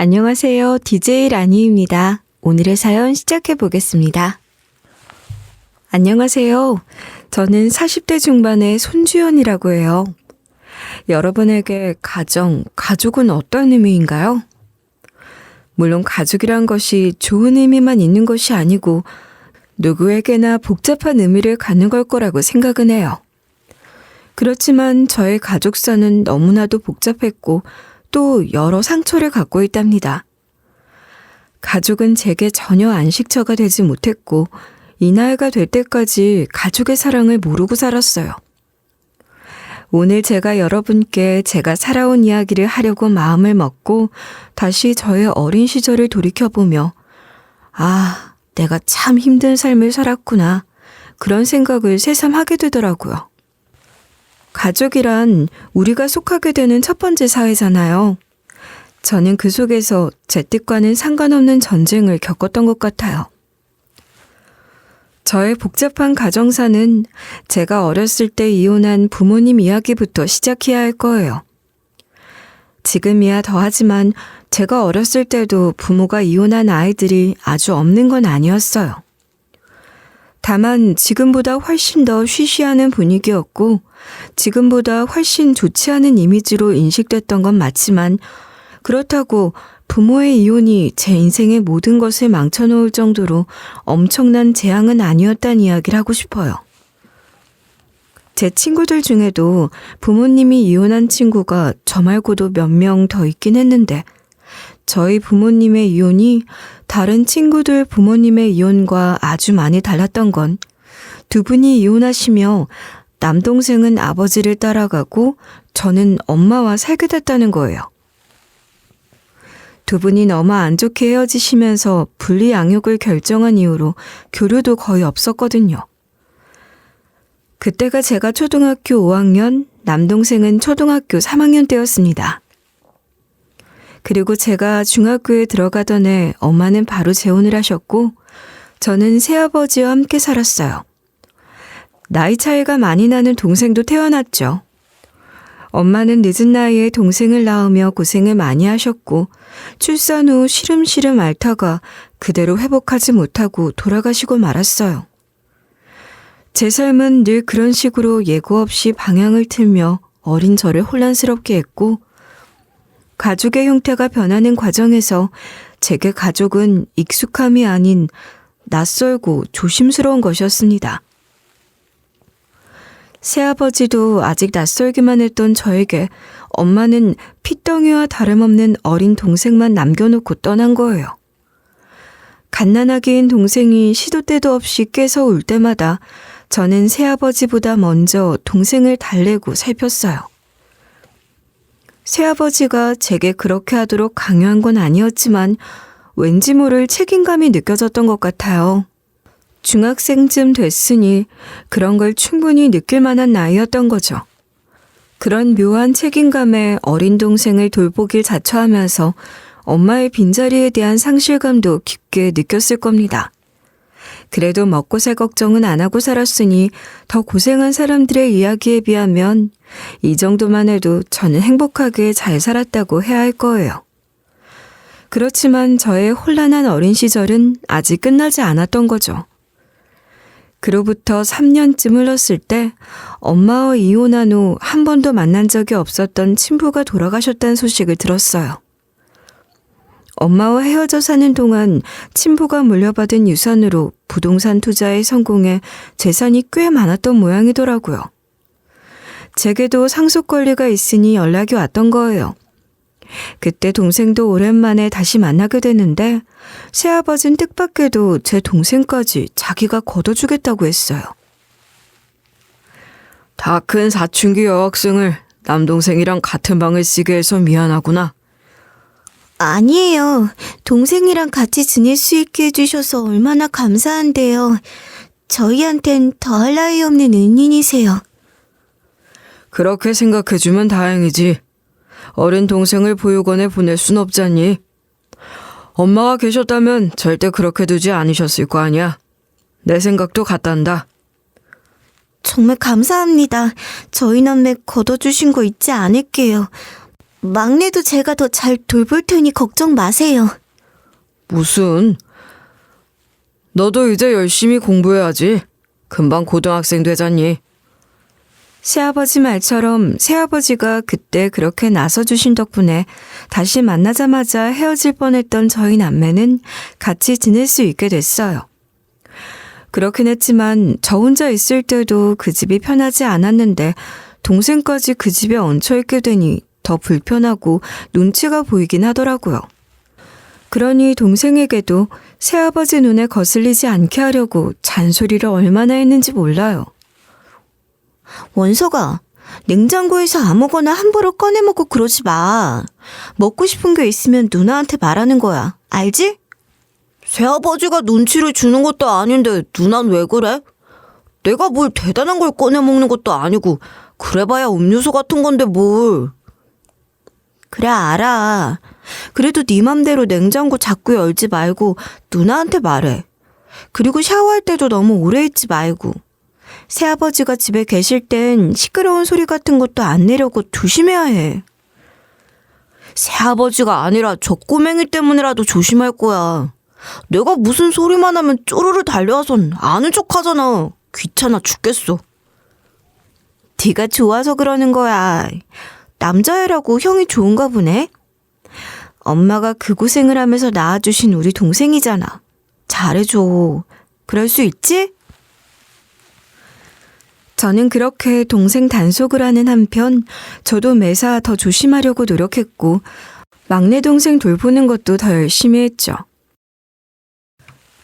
안녕하세요. DJ 라니입니다. 오늘의 사연 시작해 보겠습니다. 안녕하세요. 저는 40대 중반의 손주연이라고 해요. 여러분에게 가족은 어떤 의미인가요? 물론 가족이란 것이 좋은 의미만 있는 것이 아니고 누구에게나 복잡한 의미를 갖는 걸 거라고 생각은 해요. 그렇지만 저의 가족사는 너무나도 복잡했고 또 여러 상처를 갖고 있답니다. 가족은 제게 전혀 안식처가 되지 못했고 이 나이가 될 때까지 가족의 사랑을 모르고 살았어요. 오늘 제가 여러분께 제가 살아온 이야기를 하려고 마음을 먹고 다시 저의 어린 시절을 돌이켜보며 내가 참 힘든 삶을 살았구나 그런 생각을 새삼 하게 되더라고요. 가족이란 우리가 속하게 되는 첫 번째 사회잖아요. 저는 그 속에서 제 뜻과는 상관없는 전쟁을 겪었던 것 같아요. 저의 복잡한 가정사는 제가 어렸을 때 이혼한 부모님 이야기부터 시작해야 할 거예요. 지금이야 더하지만 제가 어렸을 때도 부모가 이혼한 아이들이 아주 없는 건 아니었어요. 다만 지금보다 훨씬 더 쉬쉬하는 분위기였고 지금보다 훨씬 좋지 않은 이미지로 인식됐던 건 맞지만 그렇다고 부모의 이혼이 제 인생의 모든 것을 망쳐놓을 정도로 엄청난 재앙은 아니었다는 이야기를 하고 싶어요. 제 친구들 중에도 부모님이 이혼한 친구가 저 말고도 몇 명 더 있긴 했는데 저희 부모님의 이혼이 다른 친구들 부모님의 이혼과 아주 많이 달랐던 건 두 분이 이혼하시며 남동생은 아버지를 따라가고 저는 엄마와 살게 됐다는 거예요. 두 분이 너무 안 좋게 헤어지시면서 분리 양육을 결정한 이후로 교류도 거의 없었거든요. 그때가 제가 초등학교 5학년, 남동생은 초등학교 3학년 때였습니다. 그리고 제가 중학교에 들어가던 해 엄마는 바로 재혼을 하셨고 저는 새아버지와 함께 살았어요. 나이 차이가 많이 나는 동생도 태어났죠. 엄마는 늦은 나이에 동생을 낳으며 고생을 많이 하셨고 출산 후 시름시름 앓다가 그대로 회복하지 못하고 돌아가시고 말았어요. 제 삶은 늘 그런 식으로 예고 없이 방향을 틀며 어린 저를 혼란스럽게 했고 가족의 형태가 변하는 과정에서 제게 가족은 익숙함이 아닌 낯설고 조심스러운 것이었습니다. 새아버지도 아직 낯설기만 했던 저에게 엄마는 핏덩이와 다름없는 어린 동생만 남겨놓고 떠난 거예요. 갓난아기인 동생이 시도 때도 없이 깨서 울 때마다 저는 새아버지보다 먼저 동생을 달래고 살폈어요. 새아버지가 제게 그렇게 하도록 강요한 건 아니었지만 왠지 모를 책임감이 느껴졌던 것 같아요. 중학생쯤 됐으니 그런 걸 충분히 느낄 만한 나이였던 거죠. 그런 묘한 책임감에 어린 동생을 돌보길 자처하면서 엄마의 빈자리에 대한 상실감도 깊게 느꼈을 겁니다. 그래도 먹고 살 걱정은 안 하고 살았으니 더 고생한 사람들의 이야기에 비하면 이 정도만 해도 저는 행복하게 잘 살았다고 해야 할 거예요. 그렇지만 저의 혼란한 어린 시절은 아직 끝나지 않았던 거죠. 그로부터 3년쯤 흘렀을 때 엄마와 이혼한 후 한 번도 만난 적이 없었던 친부가 돌아가셨다는 소식을 들었어요. 엄마와 헤어져 사는 동안 친부가 물려받은 유산으로 부동산 투자에 성공해 재산이 꽤 많았던 모양이더라고요. 제게도 상속 권리가 있으니 연락이 왔던 거예요. 그때 동생도 오랜만에 다시 만나게 됐는데 새아버지는 뜻밖에도 제 동생까지 자기가 걷어주겠다고 했어요. 다 큰 사춘기 여학생을 남동생이랑 같은 방을 쓰게 해서 미안하구나. 아니에요. 동생이랑 같이 지낼 수 있게 해주셔서 얼마나 감사한데요. 저희한텐 더할 나위 없는 은인이세요. 그렇게 생각해주면 다행이지. 어린 동생을 보육원에 보낼 순 없잖니. 엄마가 계셨다면 절대 그렇게 두지 않으셨을 거 아니야. 내 생각도 같단다. 정말 감사합니다. 저희 남매 걷어주신 거 잊지 않을게요. 막내도 제가 더 잘 돌볼 테니 걱정 마세요. 무슨? 너도 이제 열심히 공부해야지. 금방 고등학생 되잖니. 시아버지 말처럼 새아버지가 그때 그렇게 나서주신 덕분에 다시 만나자마자 헤어질 뻔했던 저희 남매는 같이 지낼 수 있게 됐어요. 그렇긴 했지만 저 혼자 있을 때도 그 집이 편하지 않았는데 동생까지 그 집에 얹혀있게 되니 더 불편하고 눈치가 보이긴 하더라고요. 그러니 동생에게도 새아버지 눈에 거슬리지 않게 하려고 잔소리를 얼마나 했는지 몰라요. 원서가, 냉장고에서 아무거나 함부로 꺼내 먹고 그러지 마. 먹고 싶은 게 있으면 누나한테 말하는 거야. 알지? 새아버지가 눈치를 주는 것도 아닌데 누난 왜 그래? 내가 뭘 대단한 걸 꺼내 먹는 것도 아니고 그래봐야 음료수 같은 건데 뭘. 그래 알아. 그래도 네 맘대로 냉장고 자꾸 열지 말고 누나한테 말해. 그리고 샤워할 때도 너무 오래 있지 말고. 새아버지가 집에 계실 땐 시끄러운 소리 같은 것도 안 내려고 조심해야 해. 새아버지가 아니라 저 꼬맹이 때문이라도 조심할 거야. 내가 무슨 소리만 하면 쪼르르 달려와선 아는 척 하잖아. 귀찮아 죽겠어. 네가 좋아서 그러는 거야. 남자애라고 형이 좋은가 보네. 엄마가 그 고생을 하면서 낳아주신 우리 동생이잖아. 잘해줘. 그럴 수 있지? 저는 그렇게 동생 단속을 하는 한편 저도 매사 더 조심하려고 노력했고 막내 동생 돌보는 것도 더 열심히 했죠.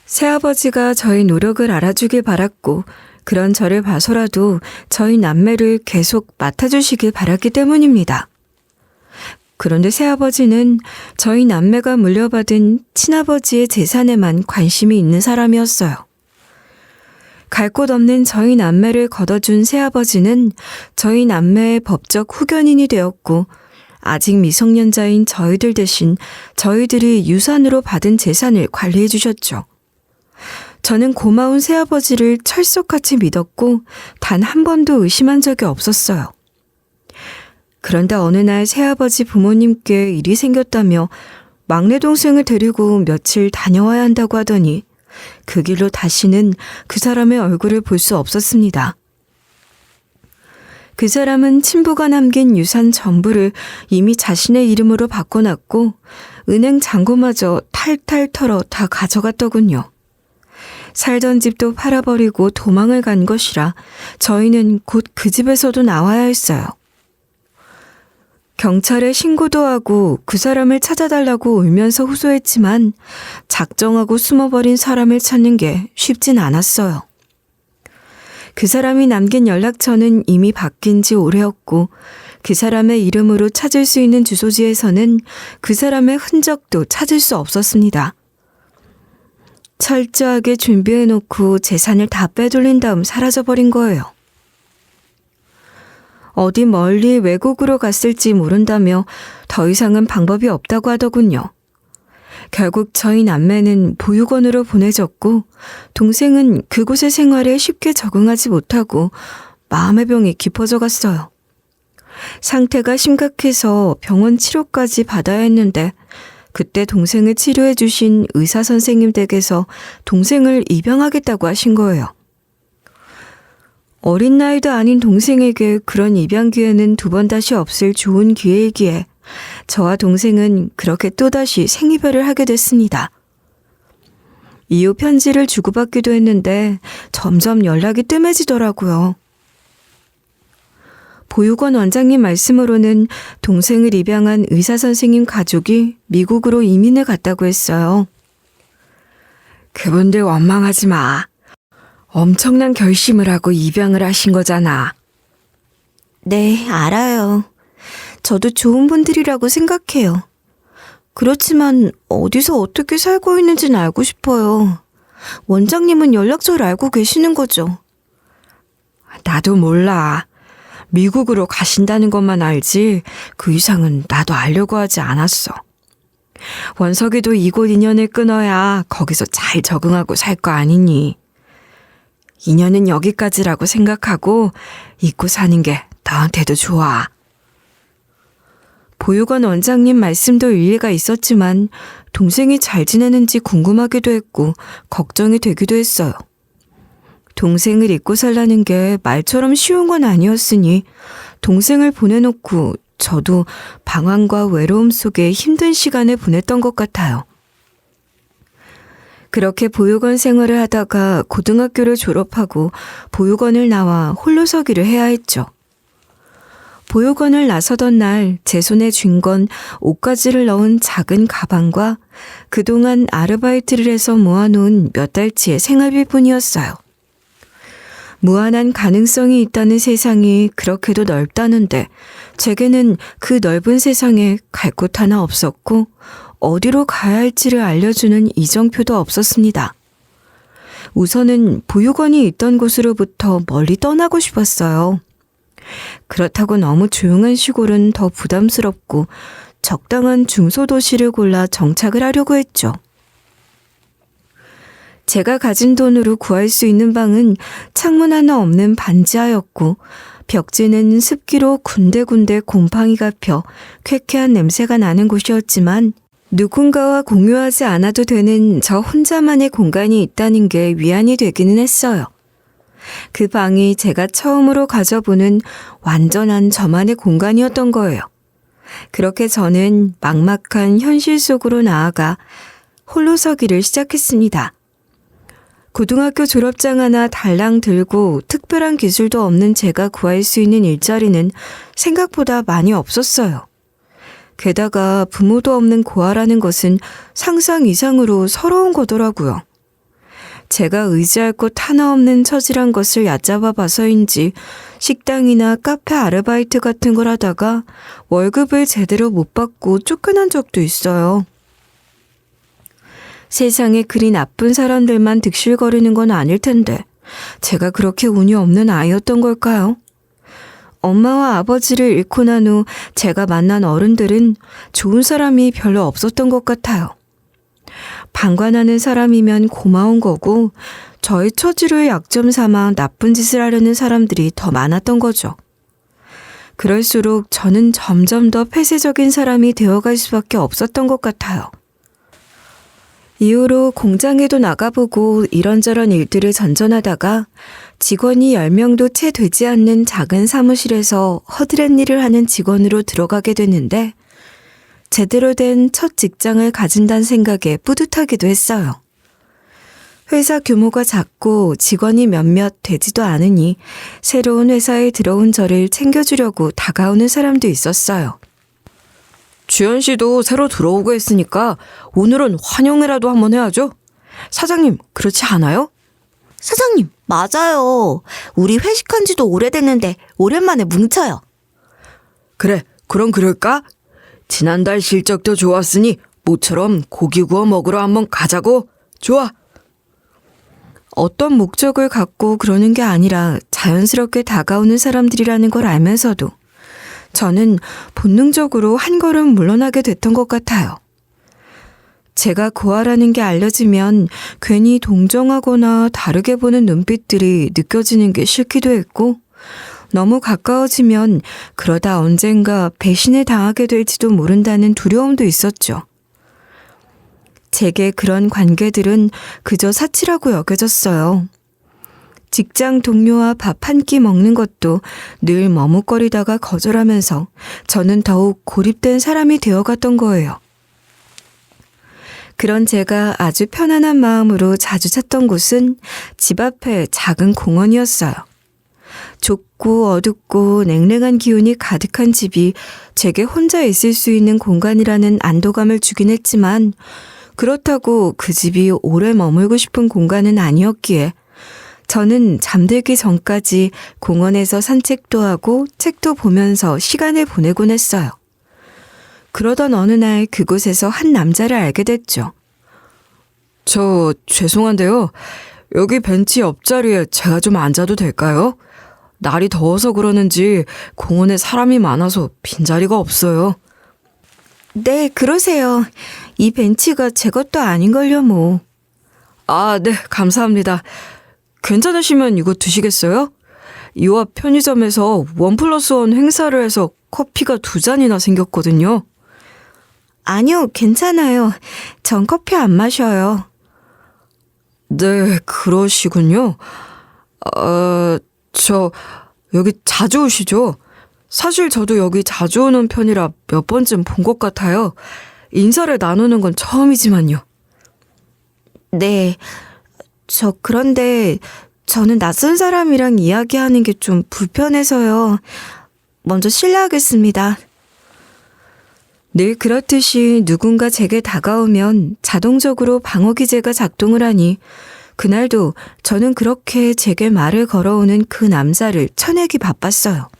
새아버지가 저의 노력을 알아주길 바랐고 그런 저를 봐서라도 저희 남매를 계속 맡아주시길 바랐기 때문입니다. 그런데 새아버지는 저희 남매가 물려받은 친아버지의 재산에만 관심이 있는 사람이었어요. 갈 곳 없는 저희 남매를 걷어준 새아버지는 저희 남매의 법적 후견인이 되었고 아직 미성년자인 저희들 대신 저희들이 유산으로 받은 재산을 관리해 주셨죠. 저는 고마운 새아버지를 철석같이 믿었고 단 한 번도 의심한 적이 없었어요. 그런데 어느 날 새아버지 부모님께 일이 생겼다며 막내 동생을 데리고 며칠 다녀와야 한다고 하더니 그 길로 다시는 그 사람의 얼굴을 볼 수 없었습니다. 그 사람은 친부가 남긴 유산 전부를 이미 자신의 이름으로 바꿔놨고 은행 잔고마저 탈탈 털어 다 가져갔더군요. 살던 집도 팔아버리고 도망을 간 것이라 저희는 곧 그 집에서도 나와야 했어요. 경찰에 신고도 하고 그 사람을 찾아달라고 울면서 호소했지만 작정하고 숨어버린 사람을 찾는 게 쉽진 않았어요. 그 사람이 남긴 연락처는 이미 바뀐 지 오래였고 그 사람의 이름으로 찾을 수 있는 주소지에서는 그 사람의 흔적도 찾을 수 없었습니다. 철저하게 준비해놓고 재산을 다 빼돌린 다음 사라져버린 거예요. 어디 멀리 외국으로 갔을지 모른다며 더 이상은 방법이 없다고 하더군요. 결국 저희 남매는 보육원으로 보내졌고 동생은 그곳의 생활에 쉽게 적응하지 못하고 마음의 병이 깊어져 갔어요. 상태가 심각해서 병원 치료까지 받아야 했는데 그때 동생을 치료해 주신 의사 선생님 댁에서 동생을 입양하겠다고 하신 거예요. 어린 나이도 아닌 동생에게 그런 입양 기회는 두 번 다시 없을 좋은 기회이기에 저와 동생은 그렇게 또다시 생이별을 하게 됐습니다. 이후 편지를 주고받기도 했는데 점점 연락이 뜸해지더라고요. 보육원 원장님 말씀으로는 동생을 입양한 의사 선생님 가족이 미국으로 이민을 갔다고 했어요. 그분들 원망하지 마. 엄청난 결심을 하고 입양을 하신 거잖아. 네, 알아요. 저도 좋은 분들이라고 생각해요. 그렇지만 어디서 어떻게 살고 있는지는 알고 싶어요. 원장님은 연락처를 알고 계시는 거죠? 나도 몰라. 미국으로 가신다는 것만 알지 그 이상은 나도 알려고 하지 않았어. 원석이도 이곳 인연을 끊어야 거기서 잘 적응하고 살 거 아니니. 인연은 여기까지라고 생각하고 잊고 사는 게 너한테도 좋아. 보육원 원장님 말씀도 일리가 있었지만 동생이 잘 지내는지 궁금하기도 했고 걱정이 되기도 했어요. 동생을 잊고 살라는 게 말처럼 쉬운 건 아니었으니 동생을 보내놓고 저도 방황과 외로움 속에 힘든 시간을 보냈던 것 같아요. 그렇게 보육원 생활을 하다가 고등학교를 졸업하고 보육원을 나와 홀로 서기를 해야 했죠. 보육원을 나서던 날 제 손에 쥔 건 옷가지를 넣은 작은 가방과 그동안 아르바이트를 해서 모아놓은 몇 달치의 생활비뿐이었어요. 무한한 가능성이 있다는 세상이 그렇게도 넓다는데 제게는 그 넓은 세상에 갈 곳 하나 없었고 어디로 가야 할지를 알려주는 이정표도 없었습니다. 우선은 보육원이 있던 곳으로부터 멀리 떠나고 싶었어요. 그렇다고 너무 조용한 시골은 더 부담스럽고 적당한 중소도시를 골라 정착을 하려고 했죠. 제가 가진 돈으로 구할 수 있는 방은 창문 하나 없는 반지하였고 벽지는 습기로 군데군데 곰팡이가 펴 쾌쾌한 냄새가 나는 곳이었지만 누군가와 공유하지 않아도 되는 저 혼자만의 공간이 있다는 게 위안이 되기는 했어요. 그 방이 제가 처음으로 가져보는 완전한 저만의 공간이었던 거예요. 그렇게 저는 막막한 현실 속으로 나아가 홀로 서기를 시작했습니다. 고등학교 졸업장 하나 달랑 들고 특별한 기술도 없는 제가 구할 수 있는 일자리는 생각보다 많이 없었어요. 게다가 부모도 없는 고아라는 것은 상상 이상으로 서러운 거더라고요. 제가 의지할 곳 하나 없는 처지란 것을 얕잡아 봐서인지 식당이나 카페 아르바이트 같은 걸 하다가 월급을 제대로 못 받고 쫓겨난 적도 있어요. 세상에 그리 나쁜 사람들만 득실거리는 건 아닐 텐데 제가 그렇게 운이 없는 아이였던 걸까요? 엄마와 아버지를 잃고 난 후 제가 만난 어른들은 좋은 사람이 별로 없었던 것 같아요. 방관하는 사람이면 고마운 거고 저의 처지를 약점 삼아 나쁜 짓을 하려는 사람들이 더 많았던 거죠. 그럴수록 저는 점점 더 폐쇄적인 사람이 되어갈 수밖에 없었던 것 같아요. 이후로 공장에도 나가보고 이런저런 일들을 전전하다가 직원이 10명도 채 되지 않는 작은 사무실에서 허드렛 일을 하는 직원으로 들어가게 됐는데 제대로 된 첫 직장을 가진다는 생각에 뿌듯하기도 했어요. 회사 규모가 작고 직원이 몇몇 되지도 않으니 새로운 회사에 들어온 저를 챙겨주려고 다가오는 사람도 있었어요. 주연 씨도 새로 들어오고 했으니까 오늘은 환영회라도 한번 해야죠. 사장님, 그렇지 않아요? 사장님, 맞아요. 우리 회식한 지도 오래됐는데 오랜만에 뭉쳐요. 그래, 그럼 그럴까? 지난달 실적도 좋았으니 모처럼 고기 구워 먹으러 한번 가자고. 좋아. 어떤 목적을 갖고 그러는 게 아니라 자연스럽게 다가오는 사람들이라는 걸 알면서도 저는 본능적으로 한 걸음 물러나게 됐던 것 같아요. 제가 고아라는 게 알려지면 괜히 동정하거나 다르게 보는 눈빛들이 느껴지는 게 싫기도 했고 너무 가까워지면 그러다 언젠가 배신을 당하게 될지도 모른다는 두려움도 있었죠. 제게 그런 관계들은 그저 사치라고 여겨졌어요. 직장 동료와 밥 한 끼 먹는 것도 늘 머뭇거리다가 거절하면서 저는 더욱 고립된 사람이 되어갔던 거예요. 그런 제가 아주 편안한 마음으로 자주 찾던 곳은 집 앞에 작은 공원이었어요. 좁고 어둡고 냉랭한 기운이 가득한 집이 제게 혼자 있을 수 있는 공간이라는 안도감을 주긴 했지만 그렇다고 그 집이 오래 머물고 싶은 공간은 아니었기에 저는 잠들기 전까지 공원에서 산책도 하고 책도 보면서 시간을 보내곤 했어요. 그러던 어느 날 그곳에서 한 남자를 알게 됐죠. 저 죄송한데요. 여기 벤치 옆자리에 제가 좀 앉아도 될까요? 날이 더워서 그러는지 공원에 사람이 많아서 빈자리가 없어요. 네, 그러세요. 이 벤치가 제 것도 아닌걸요, 뭐. 아, 네, 감사합니다. 괜찮으시면 이거 드시겠어요? 이 앞 편의점에서 1+1 행사를 해서 커피가 2잔이나 생겼거든요. 아니요, 괜찮아요. 전 커피 안 마셔요. 네, 그러시군요. 저 여기 자주 오시죠? 사실 저도 여기 자주 오는 편이라 몇 번쯤 본 것 같아요. 인사를 나누는 건 처음이지만요. 네, 그런데 저는 낯선 사람이랑 이야기하는 게 좀 불편해서요. 먼저 실례하겠습니다. 늘 그렇듯이 누군가 제게 다가오면 자동적으로 방어기제가 작동을 하니 그날도 저는 그렇게 제게 말을 걸어오는 그 남자를 쳐내기 바빴어요.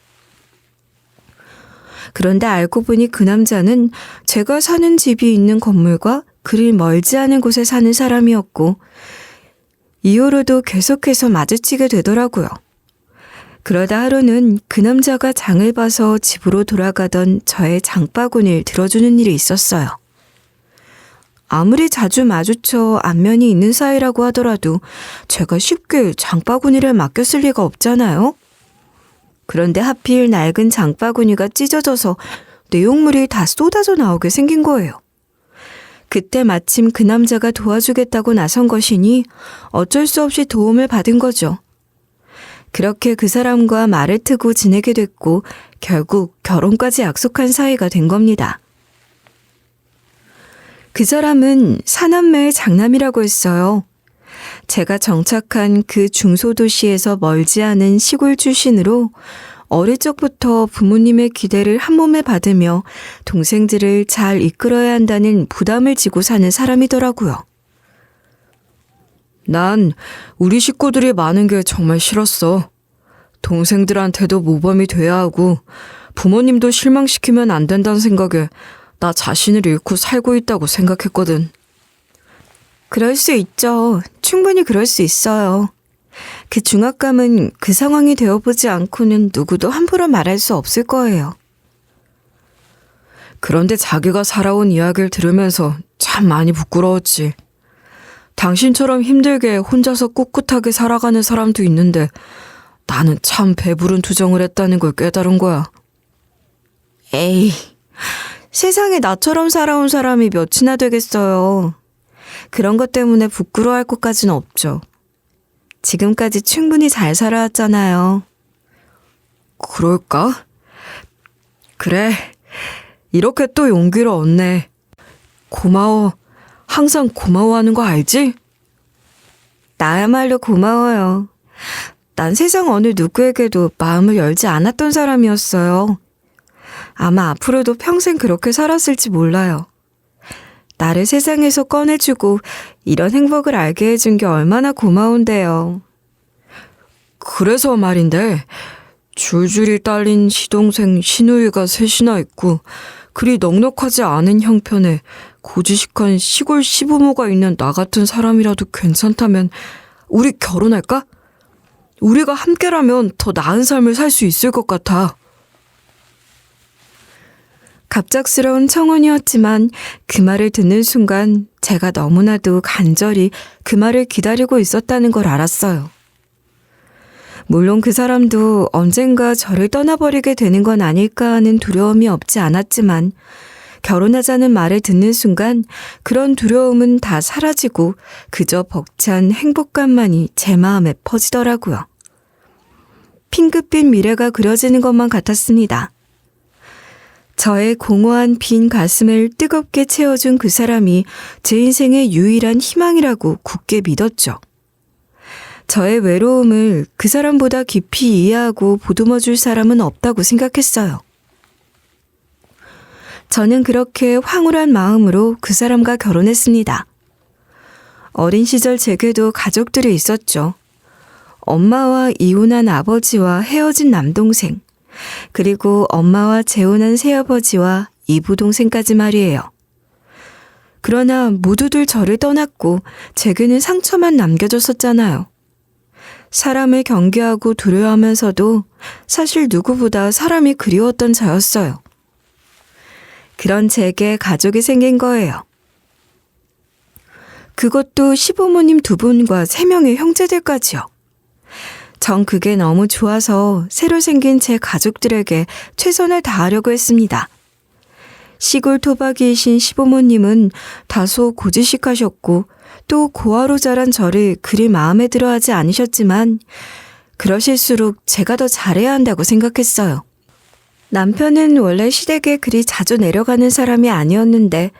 그런데 알고 보니 그 남자는 제가 사는 집이 있는 건물과 그리 멀지 않은 곳에 사는 사람이었고 이후로도 계속해서 마주치게 되더라고요. 그러다 하루는 그 남자가 장을 봐서 집으로 돌아가던 저의 장바구니를 들어주는 일이 있었어요. 아무리 자주 마주쳐 안면이 있는 사이라고 하더라도 제가 쉽게 장바구니를 맡겼을 리가 없잖아요. 그런데 하필 낡은 장바구니가 찢어져서 내용물이 다 쏟아져 나오게 생긴 거예요. 그때 마침 그 남자가 도와주겠다고 나선 것이니 어쩔 수 없이 도움을 받은 거죠. 그렇게 그 사람과 말을 트고 지내게 됐고 결국 결혼까지 약속한 사이가 된 겁니다. 그 사람은 사남매의 장남이라고 했어요. 제가 정착한 그 중소도시에서 멀지 않은 시골 출신으로 어릴 적부터 부모님의 기대를 한 몸에 받으며 동생들을 잘 이끌어야 한다는 부담을 지고 사는 사람이더라고요. 난 우리 식구들이 많은 게 정말 싫었어. 동생들한테도 모범이 돼야 하고 부모님도 실망시키면 안 된다는 생각에 나 자신을 잃고 살고 있다고 생각했거든. 그럴 수 있죠. 충분히 그럴 수 있어요. 그 중압감은 그 상황이 되어보지 않고는 누구도 함부로 말할 수 없을 거예요. 그런데 자기가 살아온 이야기를 들으면서 참 많이 부끄러웠지. 당신처럼 힘들게 혼자서 꿋꿋하게 살아가는 사람도 있는데 나는 참 배부른 투정을 했다는 걸 깨달은 거야. 에이, 세상에 나처럼 살아온 사람이 몇이나 되겠어요. 그런 것 때문에 부끄러워할 것까지는 없죠. 지금까지 충분히 잘 살아왔잖아요. 그럴까? 그래, 이렇게 또 용기를 얻네. 고마워. 항상 고마워하는 거 알지? 나야말로 고마워요. 난 세상 어느 누구에게도 마음을 열지 않았던 사람이었어요. 아마 앞으로도 평생 그렇게 살았을지 몰라요. 나를 세상에서 꺼내주고 이런 행복을 알게 해준 게 얼마나 고마운데요. 그래서 말인데 줄줄이 딸린 시동생 시누이가 셋이나 있고 그리 넉넉하지 않은 형편에 고지식한 시골 시부모가 있는 나 같은 사람이라도 괜찮다면 우리 결혼할까? 우리가 함께라면 더 나은 삶을 살 수 있을 것 같아. 갑작스러운 청혼이었지만 그 말을 듣는 순간 제가 너무나도 간절히 그 말을 기다리고 있었다는 걸 알았어요. 물론 그 사람도 언젠가 저를 떠나버리게 되는 건 아닐까 하는 두려움이 없지 않았지만 결혼하자는 말을 듣는 순간 그런 두려움은 다 사라지고 그저 벅찬 행복감만이 제 마음에 퍼지더라고요. 핑크빛 미래가 그려지는 것만 같았습니다. 저의 공허한 빈 가슴을 뜨겁게 채워준 그 사람이 제 인생의 유일한 희망이라고 굳게 믿었죠. 저의 외로움을 그 사람보다 깊이 이해하고 보듬어줄 사람은 없다고 생각했어요. 저는 그렇게 황홀한 마음으로 그 사람과 결혼했습니다. 어린 시절 제게도 가족들이 있었죠. 엄마와 이혼한 아버지와 헤어진 남동생, 그리고 엄마와 재혼한 새아버지와 이부동생까지 말이에요. 그러나 모두들 저를 떠났고 제게는 상처만 남겨졌었잖아요. 사람을 경계하고 두려워하면서도 사실 누구보다 사람이 그리웠던 저였어요. 그런 제게 가족이 생긴 거예요. 그것도 시부모님 2분과 3명의 형제들까지요. 전 그게 너무 좋아서 새로 생긴 제 가족들에게 최선을 다하려고 했습니다. 시골 토박이이신 시부모님은 다소 고지식하셨고 또 고아로 자란 저를 그리 마음에 들어하지 않으셨지만 그러실수록 제가 더 잘해야 한다고 생각했어요. 남편은 원래 시댁에 그리 자주 내려가는 사람이 아니었는데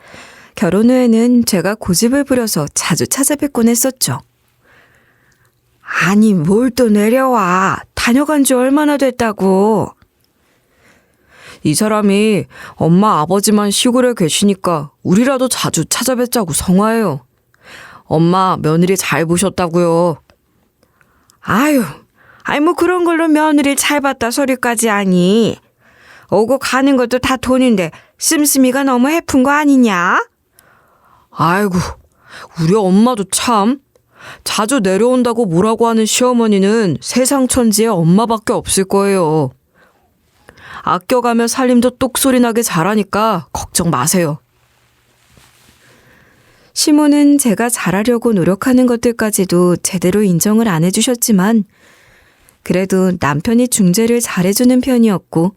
결혼 후에는 제가 고집을 부려서 자주 찾아뵙곤 했었죠. 아니 뭘 또 내려와. 다녀간 지 얼마나 됐다고. 이 사람이 엄마 아버지만 시골에 계시니까 우리라도 자주 찾아뵙자고 성화해요. 엄마 며느리 잘 보셨다고요. 아유, 아이 뭐 그런 걸로 며느리 잘 봤다 소리까지 하니. 오고 가는 것도 다 돈인데 씀씀이가 너무 해픈 거 아니냐? 아이고, 우리 엄마도 참. 자주 내려온다고 뭐라고 하는 시어머니는 세상 천지에 엄마밖에 없을 거예요. 아껴가며 살림도 똑소리 나게 잘하니까 걱정 마세요. 시모는 제가 잘하려고 노력하는 것들까지도 제대로 인정을 안 해주셨지만 그래도 남편이 중재를 잘해주는 편이었고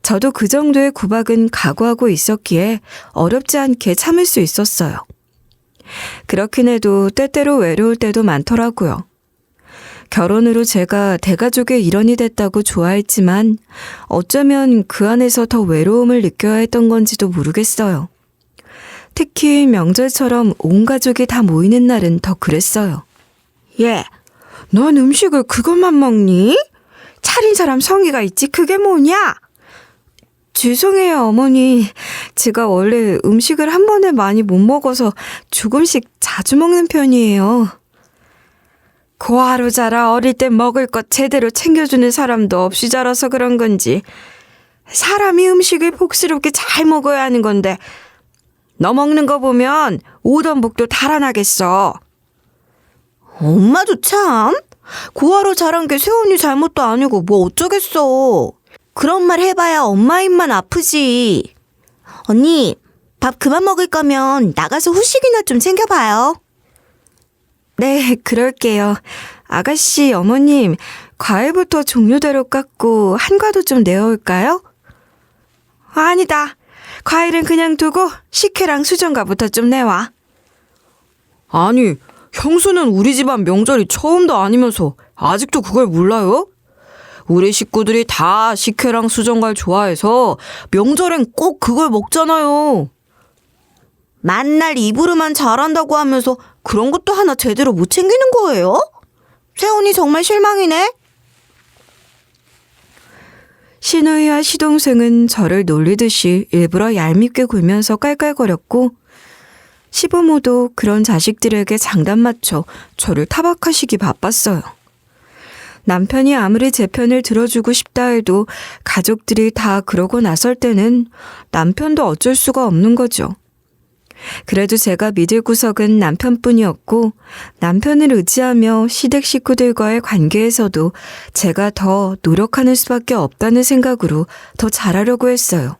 저도 그 정도의 구박은 각오하고 있었기에 어렵지 않게 참을 수 있었어요. 그렇긴 해도 때때로 외로울 때도 많더라고요. 결혼으로 제가 대가족의 일원이 됐다고 좋아했지만 어쩌면 그 안에서 더 외로움을 느껴야 했던 건지도 모르겠어요. 특히 명절처럼 온 가족이 다 모이는 날은 더 그랬어요. 예, 넌 음식을 그것만 먹니? 차린 사람 성의가 있지 그게 뭐냐? 죄송해요 어머니. 제가 원래 음식을 한 번에 많이 못 먹어서 조금씩 자주 먹는 편이에요. 고아로 자라 어릴 때 먹을 것 제대로 챙겨주는 사람도 없이 자라서 그런 건지 사람이 음식을 복스럽게 잘 먹어야 하는 건데 너 먹는 거 보면 오던 복도 달아나겠어. 엄마도 참. 고아로 자란 게 세훈이 잘못도 아니고 뭐 어쩌겠어. 그런 말 해봐야 엄마 입만 아프지. 언니, 밥 그만 먹을 거면 나가서 후식이나 좀 챙겨봐요. 네, 그럴게요. 아가씨, 어머님, 과일부터 종류대로 깎고 한과도 좀 내어올까요? 아니다. 과일은 그냥 두고 식혜랑 수정과부터 좀 내와. 아니, 형수는 우리 집안 명절이 처음도 아니면서 아직도 그걸 몰라요? 우리 식구들이 다 식혜랑 수정과를 좋아해서 명절엔 꼭 그걸 먹잖아요. 만날 입으로만 잘한다고 하면서 그런 것도 하나 제대로 못 챙기는 거예요? 세훈이 정말 실망이네. 시누이와 시동생은 저를 놀리듯이 일부러 얄밉게 굴면서 깔깔거렸고 시부모도 그런 자식들에게 장단 맞춰 저를 타박하시기 바빴어요. 남편이 아무리 제 편을 들어주고 싶다 해도 가족들이 다 그러고 나설 때는 남편도 어쩔 수가 없는 거죠. 그래도 제가 믿을 구석은 남편뿐이었고 남편을 의지하며 시댁 식구들과의 관계에서도 제가 더 노력하는 수밖에 없다는 생각으로 더 잘하려고 했어요.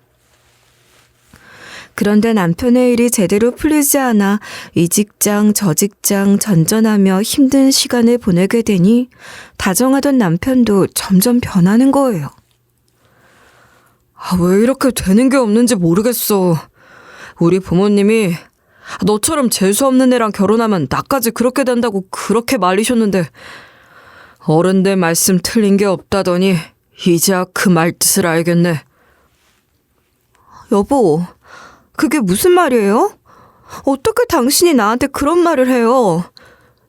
그런데 남편의 일이 제대로 풀리지 않아 이 직장 저 직장 전전하며 힘든 시간을 보내게 되니 다정하던 남편도 점점 변하는 거예요. 왜 이렇게 되는 게 없는지 모르겠어. 우리 부모님이 너처럼 재수없는 애랑 결혼하면 나까지 그렇게 된다고 그렇게 말리셨는데 어른들 말씀 틀린 게 없다더니 이제야 그 말 뜻을 알겠네. 여보, 그게 무슨 말이에요? 어떻게 당신이 나한테 그런 말을 해요?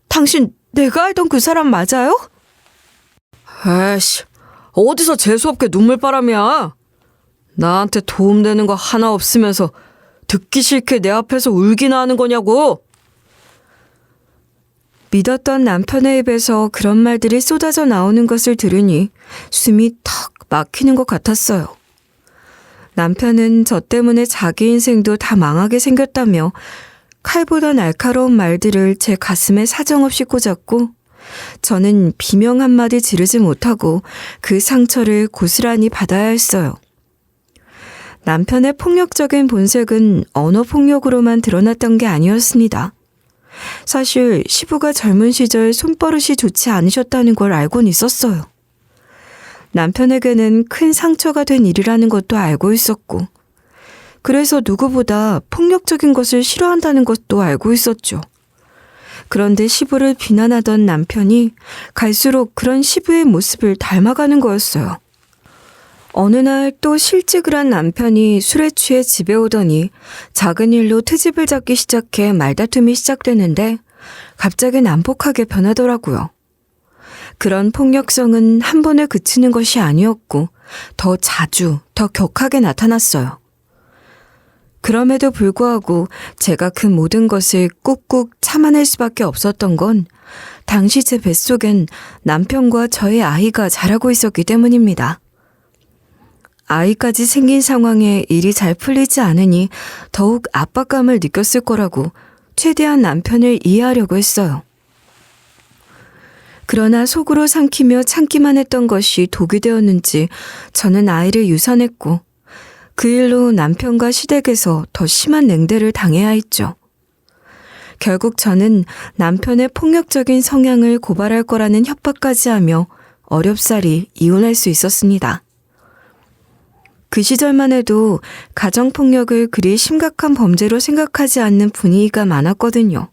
당신 내가 알던 그 사람 맞아요? 에이씨, 어디서 재수없게 눈물바람이야. 나한테 도움되는 거 하나 없으면서 듣기 싫게 내 앞에서 울기나 하는 거냐고. 믿었던 남편의 입에서 그런 말들이 쏟아져 나오는 것을 들으니 숨이 턱 막히는 것 같았어요. 남편은 저 때문에 자기 인생도 다 망하게 생겼다며 칼보다 날카로운 말들을 제 가슴에 사정없이 꽂았고 저는 비명 한마디 지르지 못하고 그 상처를 고스란히 받아야 했어요. 남편의 폭력적인 본색은 언어 폭력으로만 드러났던 게 아니었습니다. 사실 시부가 젊은 시절 손버릇이 좋지 않으셨다는 걸 알고는 있었어요. 남편에게는 큰 상처가 된 일이라는 것도 알고 있었고, 그래서 누구보다 폭력적인 것을 싫어한다는 것도 알고 있었죠. 그런데 시부를 비난하던 남편이 갈수록 그런 시부의 모습을 닮아가는 거였어요. 어느 날 또 실직을 한 남편이 술에 취해 집에 오더니 작은 일로 트집을 잡기 시작해 말다툼이 시작되는데 갑자기 난폭하게 변하더라고요. 그런 폭력성은 한 번에 그치는 것이 아니었고 더 자주, 더 격하게 나타났어요. 그럼에도 불구하고 제가 그 모든 것을 꾹꾹 참아낼 수밖에 없었던 건 당시 제 뱃속엔 남편과 저의 아이가 자라고 있었기 때문입니다. 아이까지 생긴 상황에 일이 잘 풀리지 않으니 더욱 압박감을 느꼈을 거라고 최대한 남편을 이해하려고 했어요. 그러나 속으로 삼키며 참기만 했던 것이 독이 되었는지 저는 아이를 유산했고 그 일로 남편과 시댁에서 더 심한 냉대를 당해야 했죠. 결국 저는 남편의 폭력적인 성향을 고발할 거라는 협박까지 하며 어렵사리 이혼할 수 있었습니다. 그 시절만 해도 가정폭력을 그리 심각한 범죄로 생각하지 않는 분위기가 많았거든요.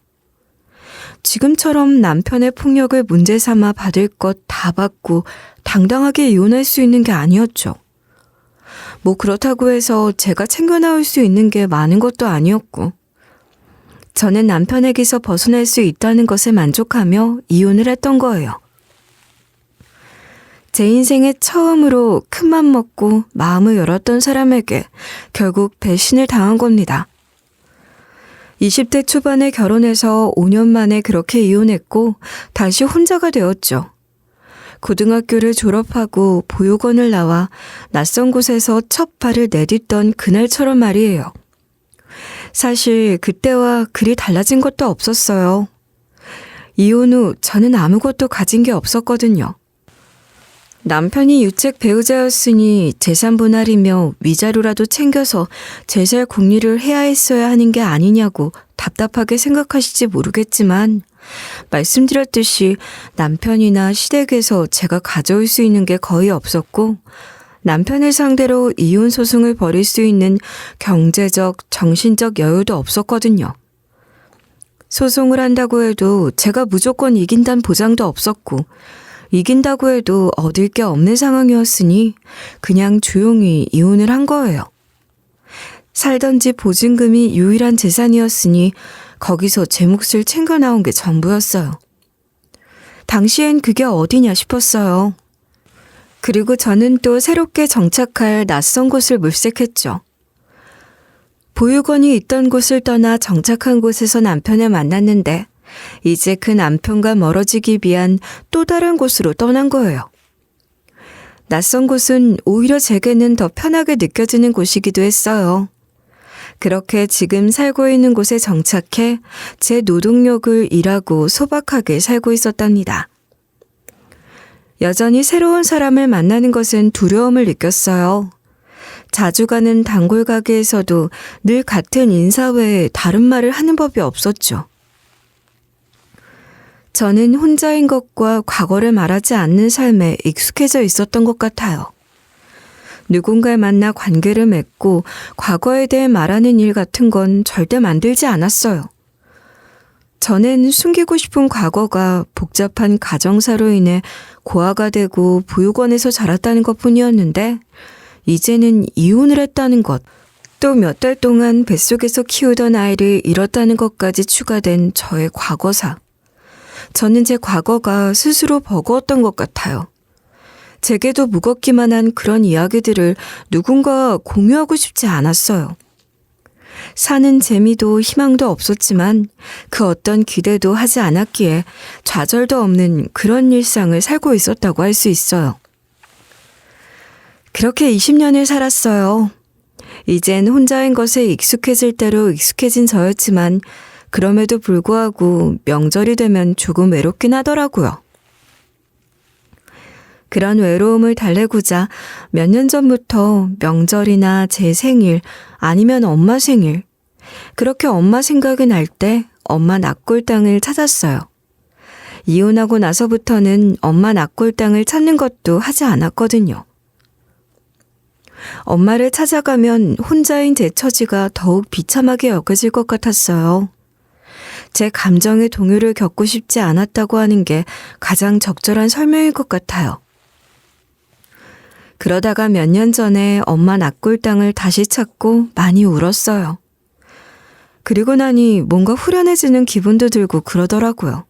지금처럼 남편의 폭력을 문제 삼아 받을 것 다 받고 당당하게 이혼할 수 있는 게 아니었죠. 뭐 그렇다고 해서 제가 챙겨 나올 수 있는 게 많은 것도 아니었고, 저는 남편에게서 벗어날 수 있다는 것에 만족하며 이혼을 했던 거예요. 제 인생에 처음으로 큰맘 먹고 마음을 열었던 사람에게 결국 배신을 당한 겁니다. 20대 초반에 결혼해서 5년 만에 그렇게 이혼했고 다시 혼자가 되었죠. 고등학교를 졸업하고 보육원을 나와 낯선 곳에서 첫 발을 내딛던 그날처럼 말이에요. 사실 그때와 그리 달라진 것도 없었어요. 이혼 후 저는 아무것도 가진 게 없었거든요. 남편이 유책 배우자였으니 재산 분할이며 위자료라도 챙겨서 제살 공리를 해야 했어야 하는 게 아니냐고 답답하게 생각하실지 모르겠지만 말씀드렸듯이 남편이나 시댁에서 제가 가져올 수 있는 게 거의 없었고 남편을 상대로 이혼 소송을 벌일 수 있는 경제적, 정신적 여유도 없었거든요. 소송을 한다고 해도 제가 무조건 이긴다는 보장도 없었고 이긴다고 해도 얻을 게 없는 상황이었으니 그냥 조용히 이혼을 한 거예요. 살던 집 보증금이 유일한 재산이었으니 거기서 제 몫을 챙겨 나온 게 전부였어요. 당시엔 그게 어디냐 싶었어요. 그리고 저는 또 새롭게 정착할 낯선 곳을 물색했죠. 보육원이 있던 곳을 떠나 정착한 곳에서 남편을 만났는데 이제 그 남편과 멀어지기 위한 또 다른 곳으로 떠난 거예요. 낯선 곳은 오히려 제게는 더 편하게 느껴지는 곳이기도 했어요. 그렇게 지금 살고 있는 곳에 정착해 제 노동력을 일하고 소박하게 살고 있었답니다. 여전히 새로운 사람을 만나는 것은 두려움을 느꼈어요. 자주 가는 단골 가게에서도 늘 같은 인사 외에 다른 말을 하는 법이 없었죠. 저는 혼자인 것과 과거를 말하지 않는 삶에 익숙해져 있었던 것 같아요. 누군가를 만나 관계를 맺고 과거에 대해 말하는 일 같은 건 절대 만들지 않았어요. 저는 숨기고 싶은 과거가 복잡한 가정사로 인해 고아가 되고 보육원에서 자랐다는 것뿐이었는데 이제는 이혼을 했다는 것, 또 몇 달 동안 뱃속에서 키우던 아이를 잃었다는 것까지 추가된 저의 과거사. 저는 제 과거가 스스로 버거웠던 것 같아요. 제게도 무겁기만 한 그런 이야기들을 누군가와 공유하고 싶지 않았어요. 사는 재미도 희망도 없었지만 그 어떤 기대도 하지 않았기에 좌절도 없는 그런 일상을 살고 있었다고 할 수 있어요. 그렇게 20년을 살았어요. 이젠 혼자인 것에 익숙해질 대로 익숙해진 저였지만 그럼에도 불구하고 명절이 되면 조금 외롭긴 하더라고요. 그런 외로움을 달래고자 몇 년 전부터 명절이나 제 생일 아니면 엄마 생일, 그렇게 엄마 생각이 날 때 엄마 납골 땅을 찾았어요. 이혼하고 나서부터는 엄마 납골 땅을 찾는 것도 하지 않았거든요. 엄마를 찾아가면 혼자인 제 처지가 더욱 비참하게 여겨질 것 같았어요. 제 감정의 동요를 겪고 싶지 않았다고 하는 게 가장 적절한 설명일 것 같아요. 그러다가 몇 년 전에 엄마 납골 땅을 다시 찾고 많이 울었어요. 그리고 나니 뭔가 후련해지는 기분도 들고 그러더라고요.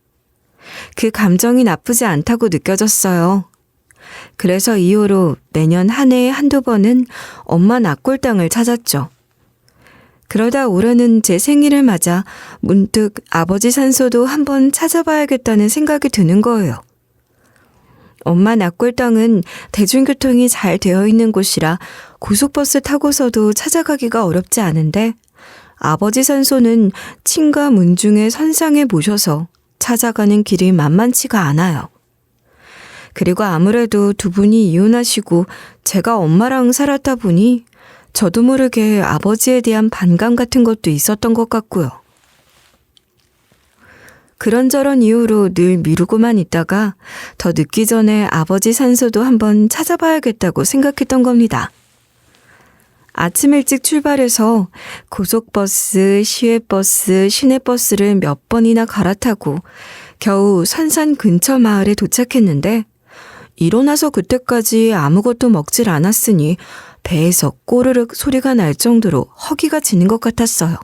그 감정이 나쁘지 않다고 느껴졌어요. 그래서 이후로 매년 한 해에 한두 번은 엄마 납골 땅을 찾았죠. 그러다 올해는 제 생일을 맞아 문득 아버지 산소도 한번 찾아봐야겠다는 생각이 드는 거예요. 엄마 납골 땅은 대중교통이 잘 되어 있는 곳이라 고속버스 타고서도 찾아가기가 어렵지 않은데 아버지 산소는 친가 문중의 선상에 모셔서 찾아가는 길이 만만치가 않아요. 그리고 아무래도 두 분이 이혼하시고 제가 엄마랑 살았다 보니 저도 모르게 아버지에 대한 반감 같은 것도 있었던 것 같고요. 그런저런 이유로 늘 미루고만 있다가 더 늦기 전에 아버지 산소도 한번 찾아봐야겠다고 생각했던 겁니다. 아침 일찍 출발해서 고속버스, 시외버스, 시내버스를 몇 번이나 갈아타고 겨우 선산 근처 마을에 도착했는데 일어나서 그때까지 아무것도 먹질 않았으니 배에서 꼬르륵 소리가 날 정도로 허기가 지는 것 같았어요.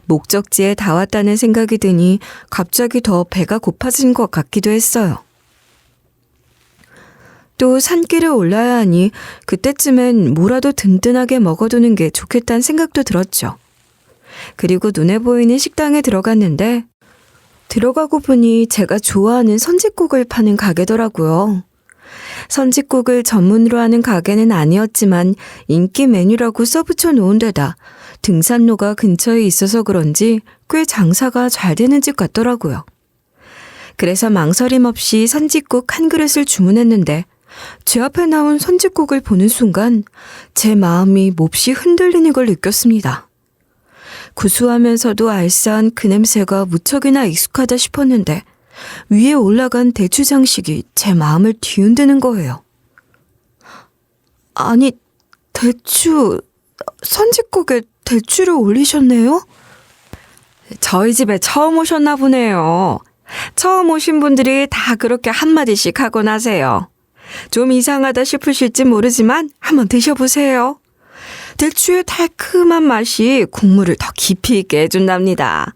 목적지에 다 왔다는 생각이 드니 갑자기 더 배가 고파진 것 같기도 했어요. 또 산길을 올라야 하니 그때쯤엔 뭐라도 든든하게 먹어두는 게 좋겠다는 생각도 들었죠. 그리고 눈에 보이는 식당에 들어갔는데 들어가고 보니 제가 좋아하는 선짓국을 파는 가게더라고요. 선짓국을 전문으로 하는 가게는 아니었지만 인기 메뉴라고 써붙여 놓은 데다 등산로가 근처에 있어서 그런지 꽤 장사가 잘 되는 집 같더라고요. 그래서 망설임 없이 선짓국 한 그릇을 주문했는데 제 앞에 나온 선짓국을 보는 순간 제 마음이 몹시 흔들리는 걸 느꼈습니다. 구수하면서도 알싸한 그 냄새가 무척이나 익숙하다 싶었는데 위에 올라간 대추 장식이 제 마음을 뒤흔드는 거예요. 아니, 선짓국에 대추를 올리셨네요? 저희 집에 처음 오셨나 보네요. 처음 오신 분들이 다 그렇게 한마디씩 하곤 하세요. 좀 이상하다 싶으실지 모르지만 한번 드셔보세요. 대추의 달큼한 맛이 국물을 더 깊이 있게 해준답니다.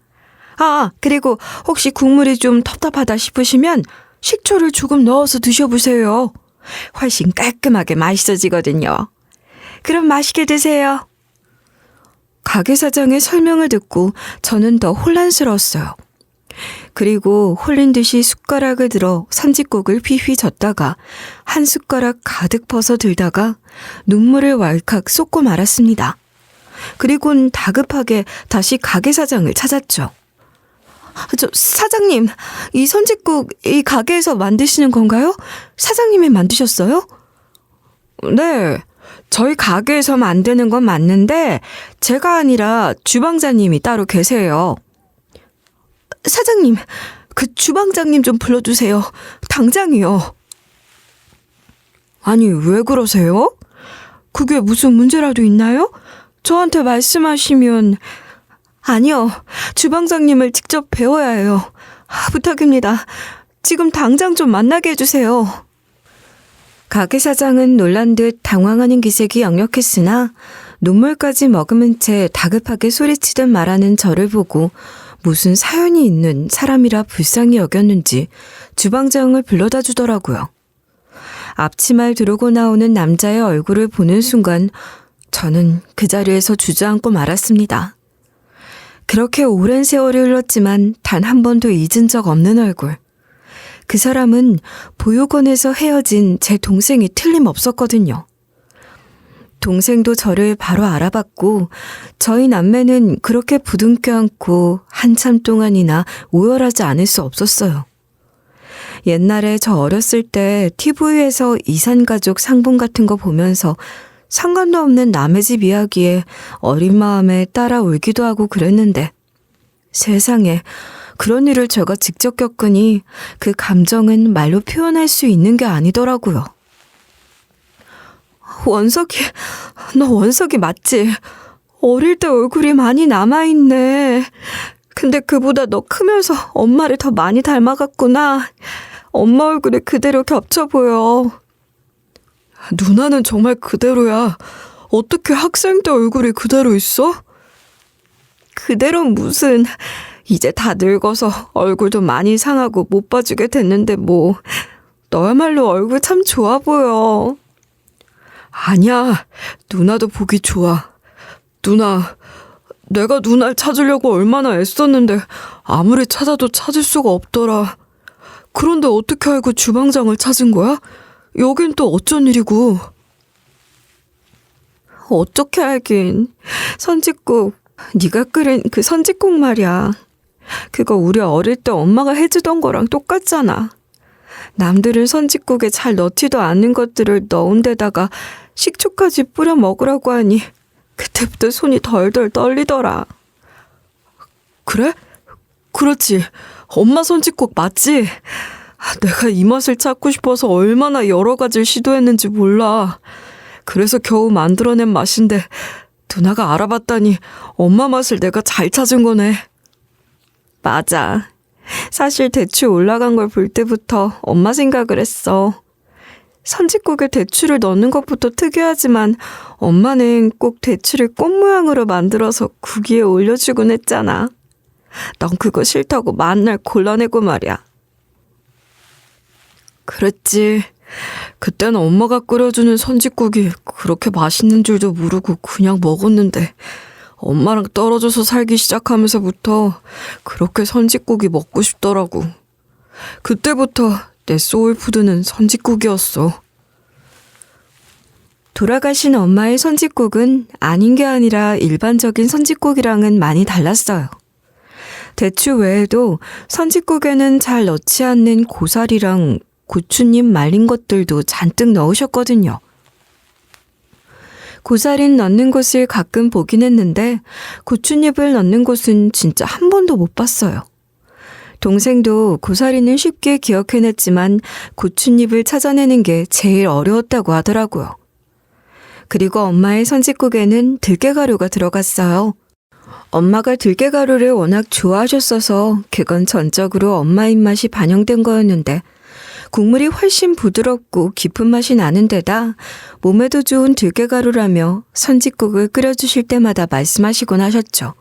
아, 그리고 혹시 국물이 좀 텁텁하다 싶으시면 식초를 조금 넣어서 드셔보세요. 훨씬 깔끔하게 맛있어지거든요. 그럼 맛있게 드세요. 가게 사장의 설명을 듣고 저는 더 혼란스러웠어요. 그리고 홀린 듯이 숟가락을 들어 선짓국을 휘휘 젓다가 한 숟가락 가득 퍼서 들다가 눈물을 왈칵 쏟고 말았습니다. 그리고는 다급하게 다시 가게 사장을 찾았죠. 사장님, 이 선짓국 이 가게에서 만드시는 건가요? 사장님이 만드셨어요? 네, 저희 가게에서 만드는 건 맞는데 제가 아니라 주방장님이 따로 계세요. 사장님, 그 주방장님 좀 불러주세요. 당장이요. 아니, 왜 그러세요? 그게 무슨 문제라도 있나요? 저한테 말씀하시면... 아니요, 주방장님을 직접 배워야 해요. 부탁입니다. 지금 당장 좀 만나게 해주세요. 가게 사장은 놀란 듯 당황하는 기색이 역력했으나 눈물까지 머금은 채 다급하게 소리치듯 말하는 저를 보고 무슨 사연이 있는 사람이라 불쌍히 여겼는지 주방장을 불러다 주더라고요. 앞치마를 두르고 나오는 남자의 얼굴을 보는 순간 저는 그 자리에서 주저앉고 말았습니다. 그렇게 오랜 세월이 흘렀지만 단 한 번도 잊은 적 없는 얼굴. 그 사람은 보육원에서 헤어진 제 동생이 틀림없었거든요. 동생도 저를 바로 알아봤고 저희 남매는 그렇게 부둥켜 안고 한참 동안이나 오열하지 않을 수 없었어요. 옛날에 저 어렸을 때 TV에서 이산가족 상봉 같은 거 보면서 상관도 없는 남의 집 이야기에 어린 마음에 따라 울기도 하고 그랬는데 세상에, 그런 일을 제가 직접 겪으니 그 감정은 말로 표현할 수 있는 게 아니더라고요. 원석이, 너 원석이 맞지? 어릴 때 얼굴이 많이 남아있네. 근데 그보다 너 크면서 엄마를 더 많이 닮아갔구나. 엄마 얼굴이 그대로 겹쳐 보여. 누나는 정말 그대로야. 어떻게 학생 때 얼굴이 그대로 있어? 그대로는 무슨, 이제 다 늙어서 얼굴도 많이 상하고 못 봐주게 됐는데 뭐. 너야말로 얼굴 참 좋아 보여. 아니야, 누나도 보기 좋아. 누나, 내가 누나를 찾으려고 얼마나 애썼는데 아무리 찾아도 찾을 수가 없더라. 그런데 어떻게 알고 주방장을 찾은 거야? 여긴 또 어쩐 일이고. 어떻게 알긴. 선짓국, 네가 끓인 그 선짓국 말이야. 그거 우리 어릴 때 엄마가 해주던 거랑 똑같잖아. 남들은 선짓국에 잘 넣지도 않는 것들을 넣은 데다가 식초까지 뿌려 먹으라고 하니 그때부터 손이 덜덜 떨리더라. 그래? 그렇지. 엄마 선짓국 맞지? 내가 이 맛을 찾고 싶어서 얼마나 여러 가지를 시도했는지 몰라. 그래서 겨우 만들어낸 맛인데 누나가 알아봤다니 엄마 맛을 내가 잘 찾은 거네. 맞아. 사실 대추 올라간 걸 볼 때부터 엄마 생각을 했어. 선짓국에 대추를 넣는 것부터 특이하지만 엄마는 꼭 대추를 꽃 모양으로 만들어서 국 위에 올려주곤 했잖아. 넌 그거 싫다고 만날 골라내고 말이야. 그랬지. 그때는 엄마가 끓여주는 선짓국이 그렇게 맛있는 줄도 모르고 그냥 먹었는데 엄마랑 떨어져서 살기 시작하면서부터 그렇게 선짓국이 먹고 싶더라고. 그때부터 내 소울푸드는 선짓국이었어. 돌아가신 엄마의 선짓국은 아닌 게 아니라 일반적인 선짓국이랑은 많이 달랐어요. 대추 외에도 선짓국에는 잘 넣지 않는 고사리랑 고추잎 말린 것들도 잔뜩 넣으셨거든요. 고사리는 넣는 곳을 가끔 보긴 했는데 고추잎을 넣는 곳은 진짜 한 번도 못 봤어요. 동생도 고사리는 쉽게 기억해냈지만 고추잎을 찾아내는 게 제일 어려웠다고 하더라고요. 그리고 엄마의 선짓국에는 들깨가루가 들어갔어요. 엄마가 들깨가루를 워낙 좋아하셨어서 그건 전적으로 엄마 입맛이 반영된 거였는데 국물이 훨씬 부드럽고 깊은 맛이 나는 데다 몸에도 좋은 들깨가루라며 선짓국을 끓여주실 때마다 말씀하시곤 하셨죠.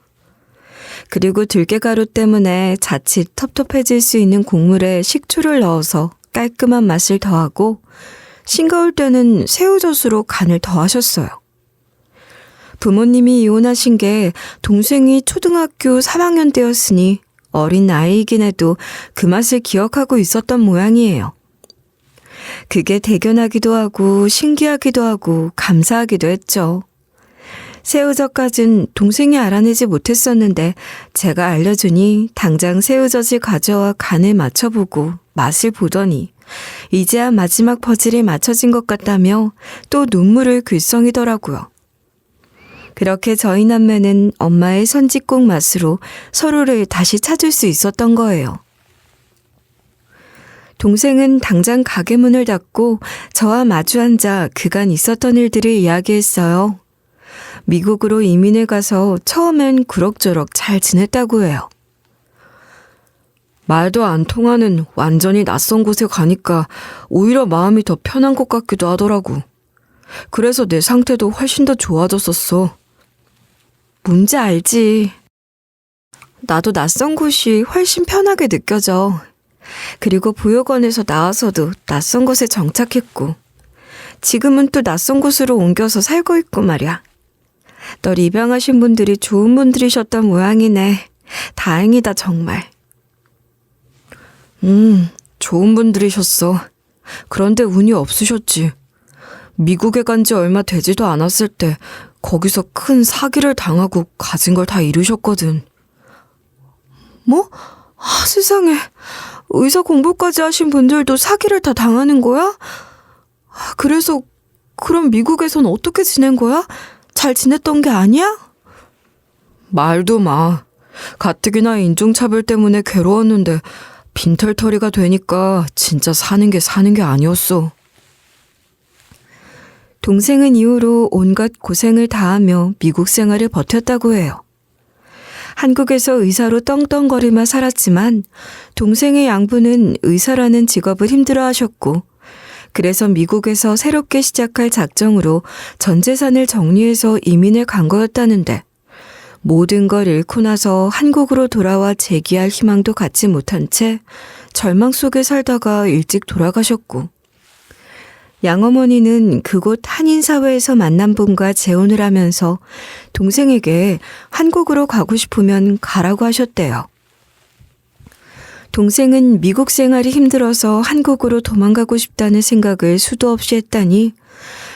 그리고 들깨가루 때문에 자칫 텁텁해질 수 있는 국물에 식초를 넣어서 깔끔한 맛을 더하고 싱거울 때는 새우젓으로 간을 더하셨어요. 부모님이 이혼하신 게 동생이 초등학교 3학년 때였으니 어린 나이이긴 해도 그 맛을 기억하고 있었던 모양이에요. 그게 대견하기도 하고 신기하기도 하고 감사하기도 했죠. 새우젓까진 동생이 알아내지 못했었는데 제가 알려주니 당장 새우젓을 가져와 간을 맞춰보고 맛을 보더니 이제야 마지막 퍼즐이 맞춰진 것 같다며 또 눈물을 글썽이더라고요. 그렇게 저희 남매는 엄마의 선짓국 맛으로 서로를 다시 찾을 수 있었던 거예요. 동생은 당장 가게 문을 닫고 저와 마주 앉아 그간 있었던 일들을 이야기했어요. 미국으로 이민을 가서 처음엔 그럭저럭 잘 지냈다고 해요. 말도 안 통하는 완전히 낯선 곳에 가니까 오히려 마음이 더 편한 것 같기도 하더라고. 그래서 내 상태도 훨씬 더 좋아졌었어. 뭔지 알지. 나도 낯선 곳이 훨씬 편하게 느껴져. 그리고 보육원에서 나와서도 낯선 곳에 정착했고 지금은 또 낯선 곳으로 옮겨서 살고 있고 말이야. 널 입양하신 분들이 좋은 분들이셨던 모양이네. 다행이다 정말. 좋은 분들이셨어. 그런데 운이 없으셨지. 미국에 간 지 얼마 되지도 않았을 때 거기서 큰 사기를 당하고 가진 걸 다 잃으셨거든. 뭐? 아, 세상에. 의사 공부까지 하신 분들도 사기를 다 당하는 거야? 그래서 그럼 미국에선 어떻게 지낸 거야? 잘 지냈던 게 아니야? 말도 마. 가뜩이나 인종차별 때문에 괴로웠는데 빈털터리가 되니까 진짜 사는 게 아니었어. 동생은 이후로 온갖 고생을 다하며 미국 생활을 버텼다고 해요. 한국에서 의사로 떵떵거리며 살았지만 동생의 양부는 의사라는 직업을 힘들어하셨고 그래서 미국에서 새롭게 시작할 작정으로 전 재산을 정리해서 이민을 간 거였다는데 모든 걸 잃고 나서 한국으로 돌아와 재기할 희망도 갖지 못한 채 절망 속에 살다가 일찍 돌아가셨고 양어머니는 그곳 한인사회에서 만난 분과 재혼을 하면서 동생에게 한국으로 가고 싶으면 가라고 하셨대요. 동생은 미국 생활이 힘들어서 한국으로 도망가고 싶다는 생각을 수도 없이 했다니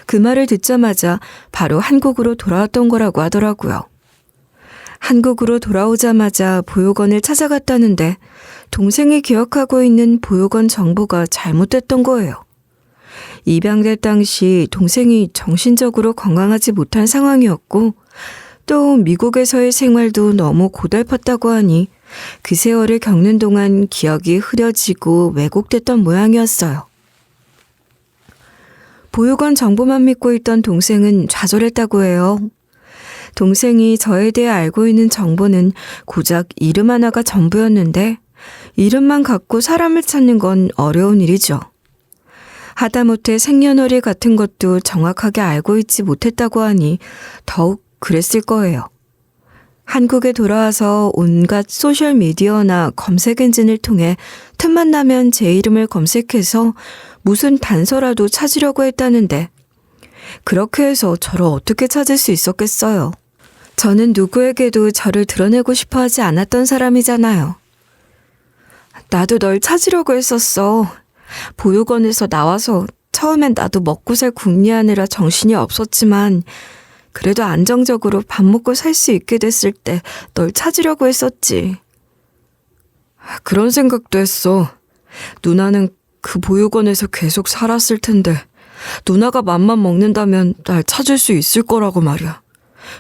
그 말을 듣자마자 바로 한국으로 돌아왔던 거라고 하더라고요. 한국으로 돌아오자마자 보육원을 찾아갔다는데 동생이 기억하고 있는 보육원 정보가 잘못됐던 거예요. 입양될 당시 동생이 정신적으로 건강하지 못한 상황이었고 또 미국에서의 생활도 너무 고달팠다고 하니 그 세월을 겪는 동안 기억이 흐려지고 왜곡됐던 모양이었어요. 보육원 정보만 믿고 있던 동생은 좌절했다고 해요. 동생이 저에 대해 알고 있는 정보는 고작 이름 하나가 전부였는데 이름만 갖고 사람을 찾는 건 어려운 일이죠. 하다못해 생년월일 같은 것도 정확하게 알고 있지 못했다고 하니 더욱 그랬을 거예요. 한국에 돌아와서 온갖 소셜미디어나 검색 엔진을 통해 틈만 나면 제 이름을 검색해서 무슨 단서라도 찾으려고 했다는데 그렇게 해서 저를 어떻게 찾을 수 있었겠어요. 저는 누구에게도 저를 드러내고 싶어 하지 않았던 사람이잖아요. 나도 널 찾으려고 했었어. 보육원에서 나와서 처음엔 나도 먹고 살 궁리하느라 정신이 없었지만 그래도 안정적으로 밥 먹고 살 수 있게 됐을 때 널 찾으려고 했었지. 그런 생각도 했어. 누나는 그 보육원에서 계속 살았을 텐데 누나가 맘만 먹는다면 날 찾을 수 있을 거라고 말이야.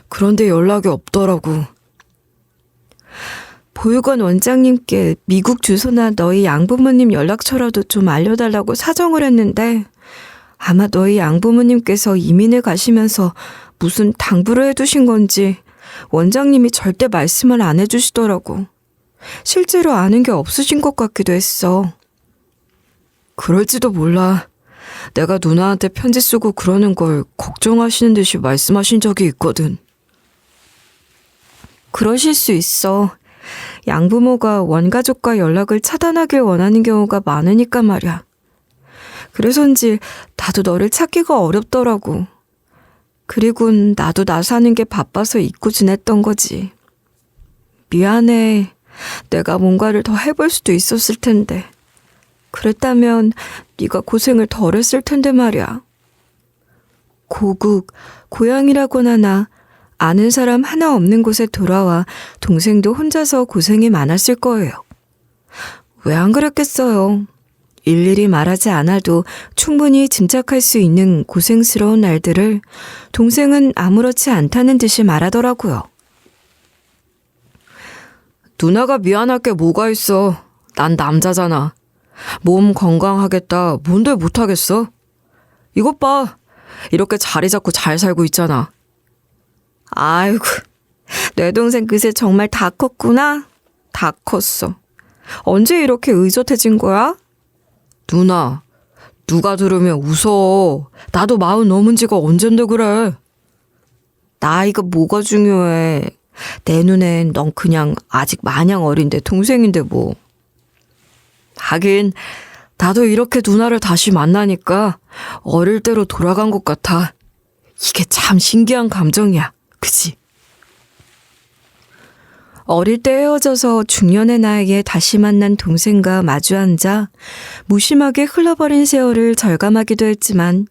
그런데 연락이 없더라고. 보육원 원장님께 미국 주소나 너희 양부모님 연락처라도 좀 알려달라고 사정을 했는데 아마 너희 양부모님께서 이민을 가시면서 무슨 당부를 해두신 건지 원장님이 절대 말씀을 안 해주시더라고. 실제로 아는 게 없으신 것 같기도 했어. 그럴지도 몰라. 내가 누나한테 편지 쓰고 그러는 걸 걱정하시는 듯이 말씀하신 적이 있거든. 그러실 수 있어. 양부모가 원가족과 연락을 차단하길 원하는 경우가 많으니까 말이야. 그래서인지 나도 너를 찾기가 어렵더라고. 그리고 나도 나 사는 게 바빠서 잊고 지냈던 거지. 미안해. 내가 뭔가를 더 해볼 수도 있었을 텐데. 그랬다면 네가 고생을 덜 했을 텐데 말이야. 고국, 고향이라곤 하나 아는 사람 하나 없는 곳에 돌아와 동생도 혼자서 고생이 많았을 거예요. 왜 안 그랬겠어요. 일일이 말하지 않아도 충분히 짐작할 수 있는 고생스러운 날들을 동생은 아무렇지 않다는 듯이 말하더라고요. 누나가 미안할 게 뭐가 있어. 난 남자잖아. 몸 건강하겠다 뭔들 못하겠어? 이것 봐. 이렇게 자리 잡고 잘 살고 있잖아. 아이고, 내 동생 그새 정말 다 컸구나. 다 컸어. 언제 이렇게 의젓해진 거야? 누나, 누가 들으면 웃어. 나도 40 넘은 지가 언젠데 그래. 나이가 뭐가 중요해. 내 눈엔 넌 그냥 아직 마냥 어린데 동생인데 뭐. 하긴 나도 이렇게 누나를 다시 만나니까 어릴 때로 돌아간 것 같아. 이게 참 신기한 감정이야. 그치? 어릴 때 헤어져서 중년의 나이에 다시 만난 동생과 마주 앉아 무심하게 흘러버린 세월을 절감하기도 했지만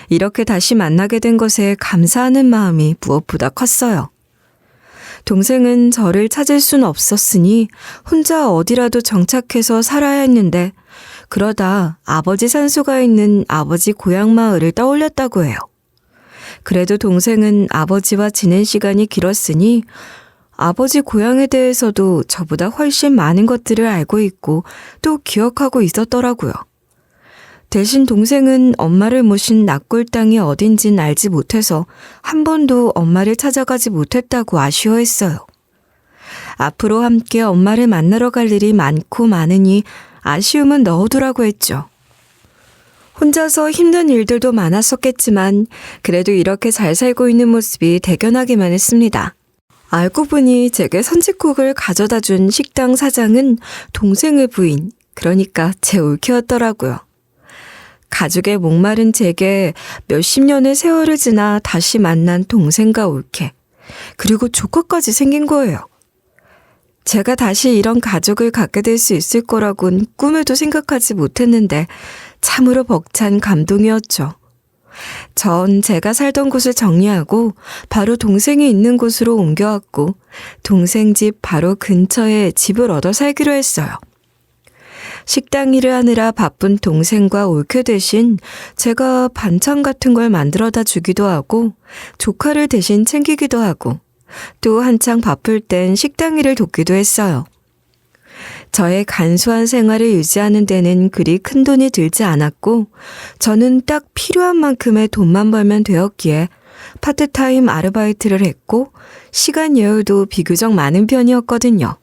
이렇게 다시 만나게 된 것에 감사하는 마음이 무엇보다 컸어요. 동생은 저를 찾을 순 없었으니 혼자 어디라도 정착해서 살아야 했는데 그러다 아버지 산소가 있는 아버지 고향 마을을 떠올렸다고 해요. 그래도 동생은 아버지와 지낸 시간이 길었으니 아버지 고향에 대해서도 저보다 훨씬 많은 것들을 알고 있고 또 기억하고 있었더라고요. 대신 동생은 엄마를 모신 납골 땅이 어딘진 알지 못해서 한 번도 엄마를 찾아가지 못했다고 아쉬워했어요. 앞으로 함께 엄마를 만나러 갈 일이 많고 많으니 아쉬움은 넣어두라고 했죠. 혼자서 힘든 일들도 많았었겠지만 그래도 이렇게 잘 살고 있는 모습이 대견하기만 했습니다. 알고 보니 제게 선짓국을 가져다 준 식당 사장은 동생의 부인, 그러니까 제 올케였더라고요. 가족의 목마른 제게 몇십 년의 세월을 지나 다시 만난 동생과 올케, 그리고 조카까지 생긴 거예요. 제가 다시 이런 가족을 갖게 될 수 있을 거라곤 꿈에도 생각하지 못했는데 참으로 벅찬 감동이었죠. 전 제가 살던 곳을 정리하고 바로 동생이 있는 곳으로 옮겨왔고 동생 집 바로 근처에 집을 얻어 살기로 했어요. 식당 일을 하느라 바쁜 동생과 올케 대신 제가 반찬 같은 걸 만들어다 주기도 하고 조카를 대신 챙기기도 하고 또 한창 바쁠 땐 식당 일을 돕기도 했어요. 저의 간소한 생활을 유지하는 데는 그리 큰 돈이 들지 않았고 저는 딱 필요한 만큼의 돈만 벌면 되었기에 파트타임 아르바이트를 했고 시간 여유도 비교적 많은 편이었거든요.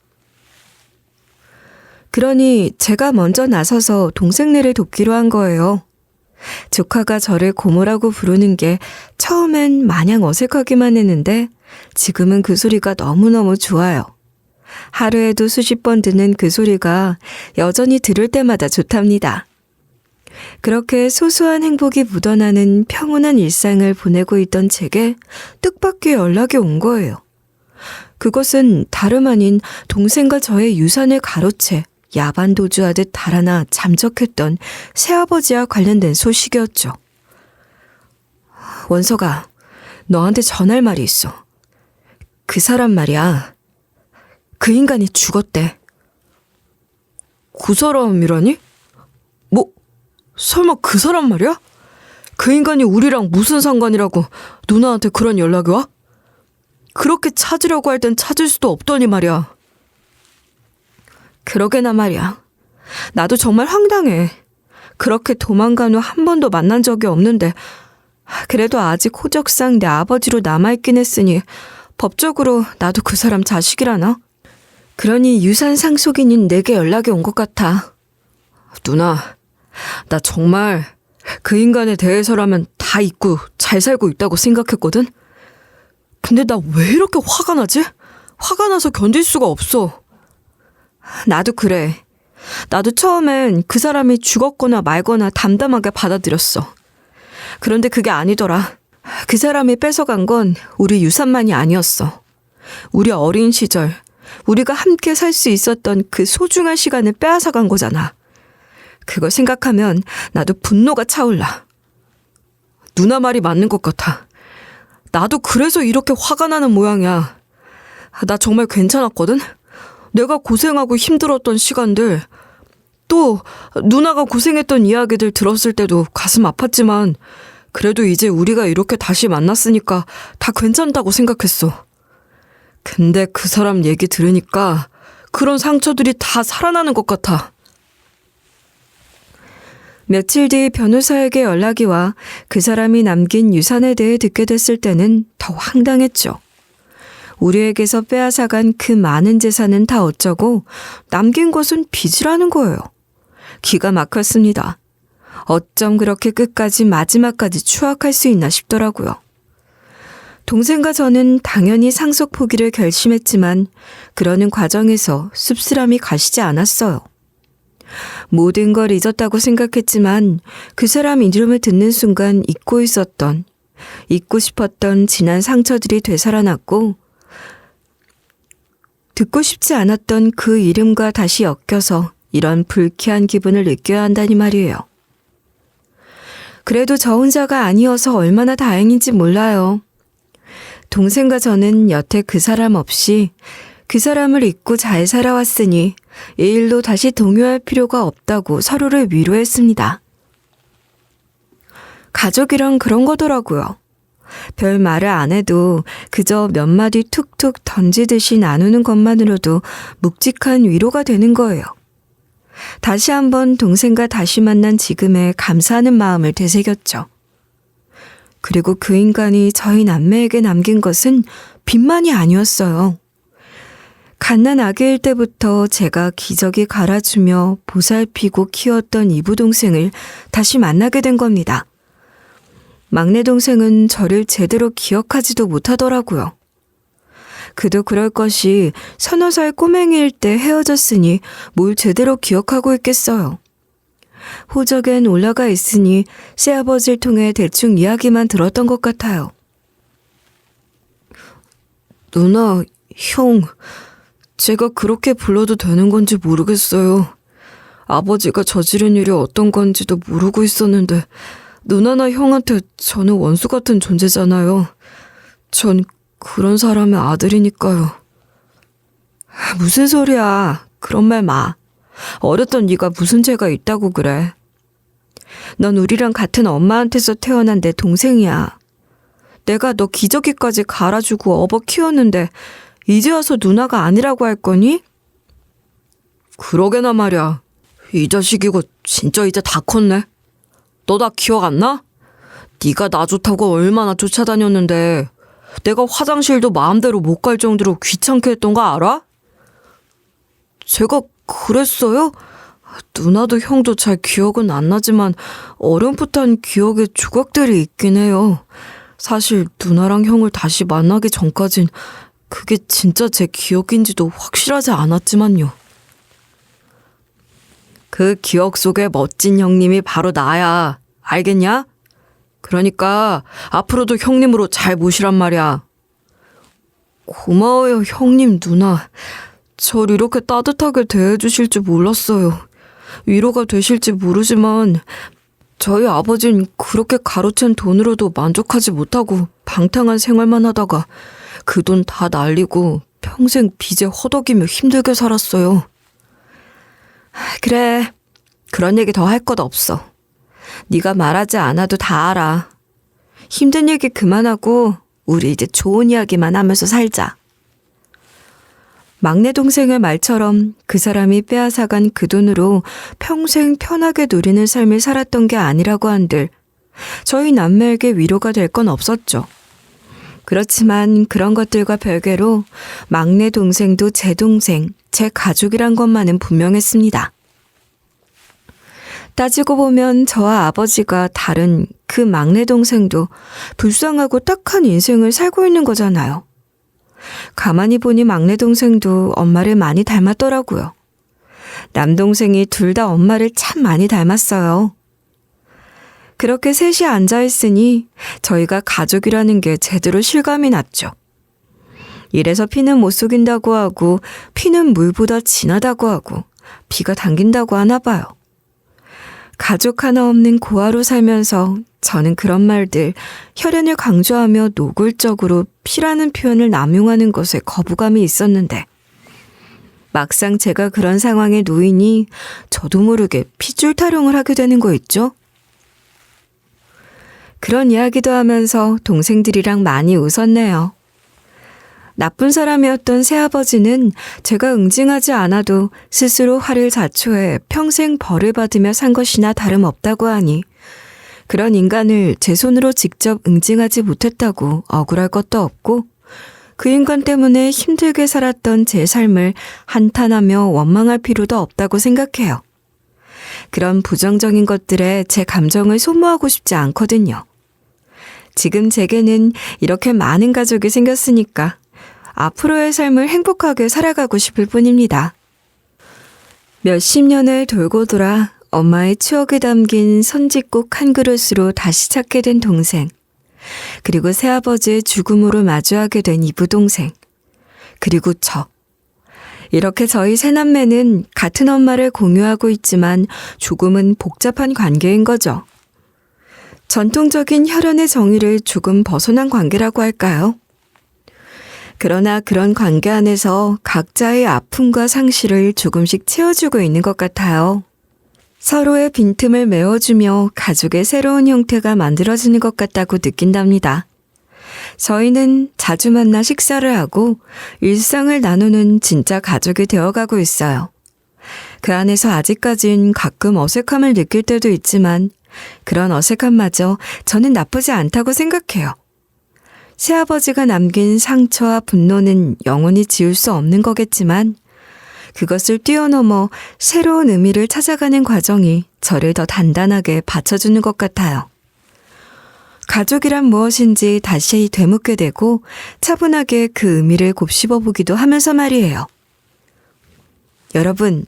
그러니 제가 먼저 나서서 동생네를 돕기로 한 거예요. 조카가 저를 고모라고 부르는 게 처음엔 마냥 어색하기만 했는데 지금은 그 소리가 너무너무 좋아요. 하루에도 수십 번 듣는 그 소리가 여전히 들을 때마다 좋답니다. 그렇게 소소한 행복이 묻어나는 평온한 일상을 보내고 있던 제게 뜻밖의 연락이 온 거예요. 그것은 다름 아닌 동생과 저의 유산을 가로채 야반 도주하듯 달아나 잠적했던 새아버지와 관련된 소식이었죠. 원석아, 너한테 전할 말이 있어. 그 사람 말이야. 그 인간이 죽었대. 그 사람이라니? 뭐, 설마 그 사람 말이야? 그 인간이 우리랑 무슨 상관이라고 누나한테 그런 연락이 와? 그렇게 찾으려고 할 땐 찾을 수도 없더니 말이야. 그러게나 말이야. 나도 정말 황당해. 그렇게 도망간 후 한 번도 만난 적이 없는데 그래도 아직 호적상 내 아버지로 남아있긴 했으니 법적으로 나도 그 사람 자식이라나? 그러니 유산 상속인인 내게 연락이 온 것 같아. 누나, 나 정말 그 인간에 대해서라면 다 잊고 잘 살고 있다고 생각했거든? 근데 나 왜 이렇게 화가 나지? 화가 나서 견딜 수가 없어. 나도 그래. 나도 처음엔 그 사람이 죽었거나 말거나 담담하게 받아들였어. 그런데 그게 아니더라. 그 사람이 뺏어간 건 우리 유산만이 아니었어. 우리 어린 시절, 우리가 함께 살 수 있었던 그 소중한 시간을 빼앗아간 거잖아. 그걸 생각하면 나도 분노가 차올라. 누나 말이 맞는 것 같아. 나도 그래서 이렇게 화가 나는 모양이야. 나 정말 괜찮았거든? 내가 고생하고 힘들었던 시간들, 또 누나가 고생했던 이야기들 들었을 때도 가슴 아팠지만 그래도 이제 우리가 이렇게 다시 만났으니까 다 괜찮다고 생각했어. 근데 그 사람 얘기 들으니까 그런 상처들이 다 살아나는 것 같아. 며칠 뒤 변호사에게 연락이 와 그 사람이 남긴 유산에 대해 듣게 됐을 때는 더 황당했죠. 우리에게서 빼앗아간 그 많은 재산은 다 어쩌고 남긴 것은 빚이라는 거예요. 기가 막혔습니다. 어쩜 그렇게 끝까지 마지막까지 추악할 수 있나 싶더라고요. 동생과 저는 당연히 상속 포기를 결심했지만 그러는 과정에서 씁쓸함이 가시지 않았어요. 모든 걸 잊었다고 생각했지만 그 사람 이름을 듣는 순간 잊고 싶었던 지난 상처들이 되살아났고 듣고 싶지 않았던 그 이름과 다시 엮여서 이런 불쾌한 기분을 느껴야 한다니 말이에요. 그래도 저 혼자가 아니어서 얼마나 다행인지 몰라요. 동생과 저는 여태 그 사람 없이 그 사람을 잊고 잘 살아왔으니 이 일로 다시 동요할 필요가 없다고 서로를 위로했습니다. 가족이란 그런 거더라고요. 별 말을 안 해도 그저 몇 마디 툭툭 던지듯이 나누는 것만으로도 묵직한 위로가 되는 거예요. 다시 한번 동생과 다시 만난 지금에 감사하는 마음을 되새겼죠. 그리고 그 인간이 저희 남매에게 남긴 것은 빚만이 아니었어요. 갓난 아기일 때부터 제가 기저귀 갈아주며 보살피고 키웠던 이부 동생을 다시 만나게 된 겁니다. 막내 동생은 저를 제대로 기억하지도 못하더라고요. 그도 그럴 것이 서너 살 꼬맹이일 때 헤어졌으니 뭘 제대로 기억하고 있겠어요. 호적엔 올라가 있으니 새아버지를 통해 대충 이야기만 들었던 것 같아요. 누나, 형, 제가 그렇게 불러도 되는 건지 모르겠어요. 아버지가 저지른 일이 어떤 건지도 모르고 있었는데 누나나 형한테 저는 원수 같은 존재잖아요. 전 그런 사람의 아들이니까요. 무슨 소리야. 그런 말 마. 어렸던 네가 무슨 죄가 있다고 그래. 넌 우리랑 같은 엄마한테서 태어난 내 동생이야. 내가 너 기저귀까지 갈아주고 업어 키웠는데 이제 와서 누나가 아니라고 할 거니? 그러게나 말이야. 이 자식 이거 진짜 이제 다 컸네. 너 나 기억 안 나? 네가 나 좋다고 얼마나 쫓아다녔는데 내가 화장실도 마음대로 못 갈 정도로 귀찮게 했던 거 알아? 제가 그랬어요? 누나도 형도 잘 기억은 안 나지만 어렴풋한 기억에 조각들이 있긴 해요. 사실 누나랑 형을 다시 만나기 전까진 그게 진짜 제 기억인지도 확실하지 않았지만요. 그 기억 속에 멋진 형님이 바로 나야. 알겠냐? 그러니까 앞으로도 형님으로 잘 모시란 말이야. 고마워요, 형님, 누나. 절 이렇게 따뜻하게 대해주실 줄 몰랐어요. 위로가 되실지 모르지만 저희 아버진 그렇게 가로챈 돈으로도 만족하지 못하고 방탕한 생활만 하다가 그 돈 다 날리고 평생 빚에 허덕이며 힘들게 살았어요. 그래, 그런 얘기 더 할 것 없어. 네가 말하지 않아도 다 알아. 힘든 얘기 그만하고 우리 이제 좋은 이야기만 하면서 살자. 막내 동생의 말처럼 그 사람이 빼앗아간 그 돈으로 평생 편하게 누리는 삶을 살았던 게 아니라고 한들 저희 남매에게 위로가 될 건 없었죠. 그렇지만 그런 것들과 별개로 막내 동생도 제 동생, 제 가족이란 것만은 분명했습니다. 따지고 보면 저와 아버지가 다른 그 막내 동생도 불쌍하고 딱한 인생을 살고 있는 거잖아요. 가만히 보니 막내 동생도 엄마를 많이 닮았더라고요. 남동생이 둘 다 엄마를 참 많이 닮았어요. 그렇게 셋이 앉아있으니 저희가 가족이라는 게 제대로 실감이 났죠. 이래서 피는 못 속인다고 하고 피는 물보다 진하다고 하고 피가 당긴다고 하나 봐요. 가족 하나 없는 고아로 살면서 저는 그런 말들, 혈연을 강조하며 노골적으로 피라는 표현을 남용하는 것에 거부감이 있었는데 막상 제가 그런 상황에 놓이니 저도 모르게 핏줄 타령을 하게 되는 거 있죠? 그런 이야기도 하면서 동생들이랑 많이 웃었네요. 나쁜 사람이었던 새아버지는 제가 응징하지 않아도 스스로 화를 자초해 평생 벌을 받으며 산 것이나 다름없다고 하니 그런 인간을 제 손으로 직접 응징하지 못했다고 억울할 것도 없고 그 인간 때문에 힘들게 살았던 제 삶을 한탄하며 원망할 필요도 없다고 생각해요. 그런 부정적인 것들에 제 감정을 소모하고 싶지 않거든요. 지금 제게는 이렇게 많은 가족이 생겼으니까 앞으로의 삶을 행복하게 살아가고 싶을 뿐입니다. 몇십 년을 돌고 돌아 엄마의 추억이 담긴 선짓국 한 그릇으로 다시 찾게 된 동생, 그리고 새아버지의 죽음으로 마주하게 된 이부 동생, 그리고 저. 이렇게 저희 세 남매는 같은 엄마를 공유하고 있지만 조금은 복잡한 관계인 거죠. 전통적인 혈연의 정의를 조금 벗어난 관계라고 할까요? 그러나 그런 관계 안에서 각자의 아픔과 상실을 조금씩 채워주고 있는 것 같아요. 서로의 빈틈을 메워주며 가족의 새로운 형태가 만들어지는 것 같다고 느낀답니다. 저희는 자주 만나 식사를 하고 일상을 나누는 진짜 가족이 되어가고 있어요. 그 안에서 아직까진 가끔 어색함을 느낄 때도 있지만 그런 어색함마저 저는 나쁘지 않다고 생각해요. 새아버지가 남긴 상처와 분노는 영원히 지울 수 없는 거겠지만 그것을 뛰어넘어 새로운 의미를 찾아가는 과정이 저를 더 단단하게 받쳐주는 것 같아요. 가족이란 무엇인지 다시 되묻게 되고 차분하게 그 의미를 곱씹어보기도 하면서 말이에요. 여러분,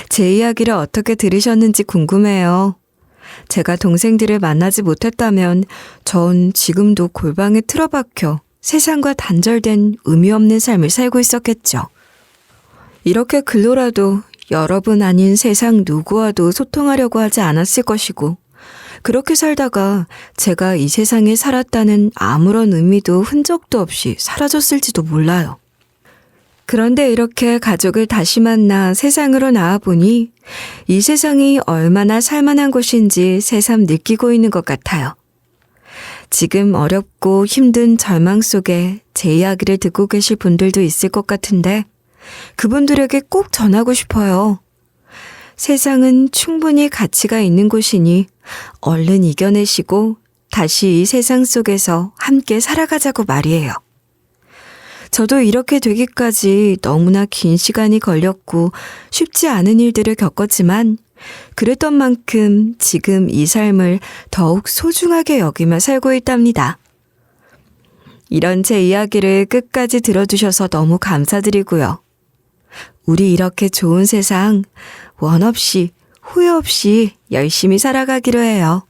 제 이야기를 어떻게 들으셨는지 궁금해요. 제가 동생들을 만나지 못했다면 전 지금도 골방에 틀어박혀 세상과 단절된 의미 없는 삶을 살고 있었겠죠. 이렇게 글로라도 여러분 아닌 세상 누구와도 소통하려고 하지 않았을 것이고 그렇게 살다가 제가 이 세상에 살았다는 아무런 의미도 흔적도 없이 사라졌을지도 몰라요. 그런데 이렇게 가족을 다시 만나 세상으로 나와보니 이 세상이 얼마나 살만한 곳인지 새삼 느끼고 있는 것 같아요. 지금 어렵고 힘든 절망 속에 제 이야기를 듣고 계실 분들도 있을 것 같은데 그분들에게 꼭 전하고 싶어요. 세상은 충분히 가치가 있는 곳이니 얼른 이겨내시고 다시 이 세상 속에서 함께 살아가자고 말이에요. 저도 이렇게 되기까지 너무나 긴 시간이 걸렸고 쉽지 않은 일들을 겪었지만 그랬던 만큼 지금 이 삶을 더욱 소중하게 여기며 살고 있답니다. 이런 제 이야기를 끝까지 들어주셔서 너무 감사드리고요. 우리 이렇게 좋은 세상 원 없이 후회 없이 열심히 살아가기로 해요.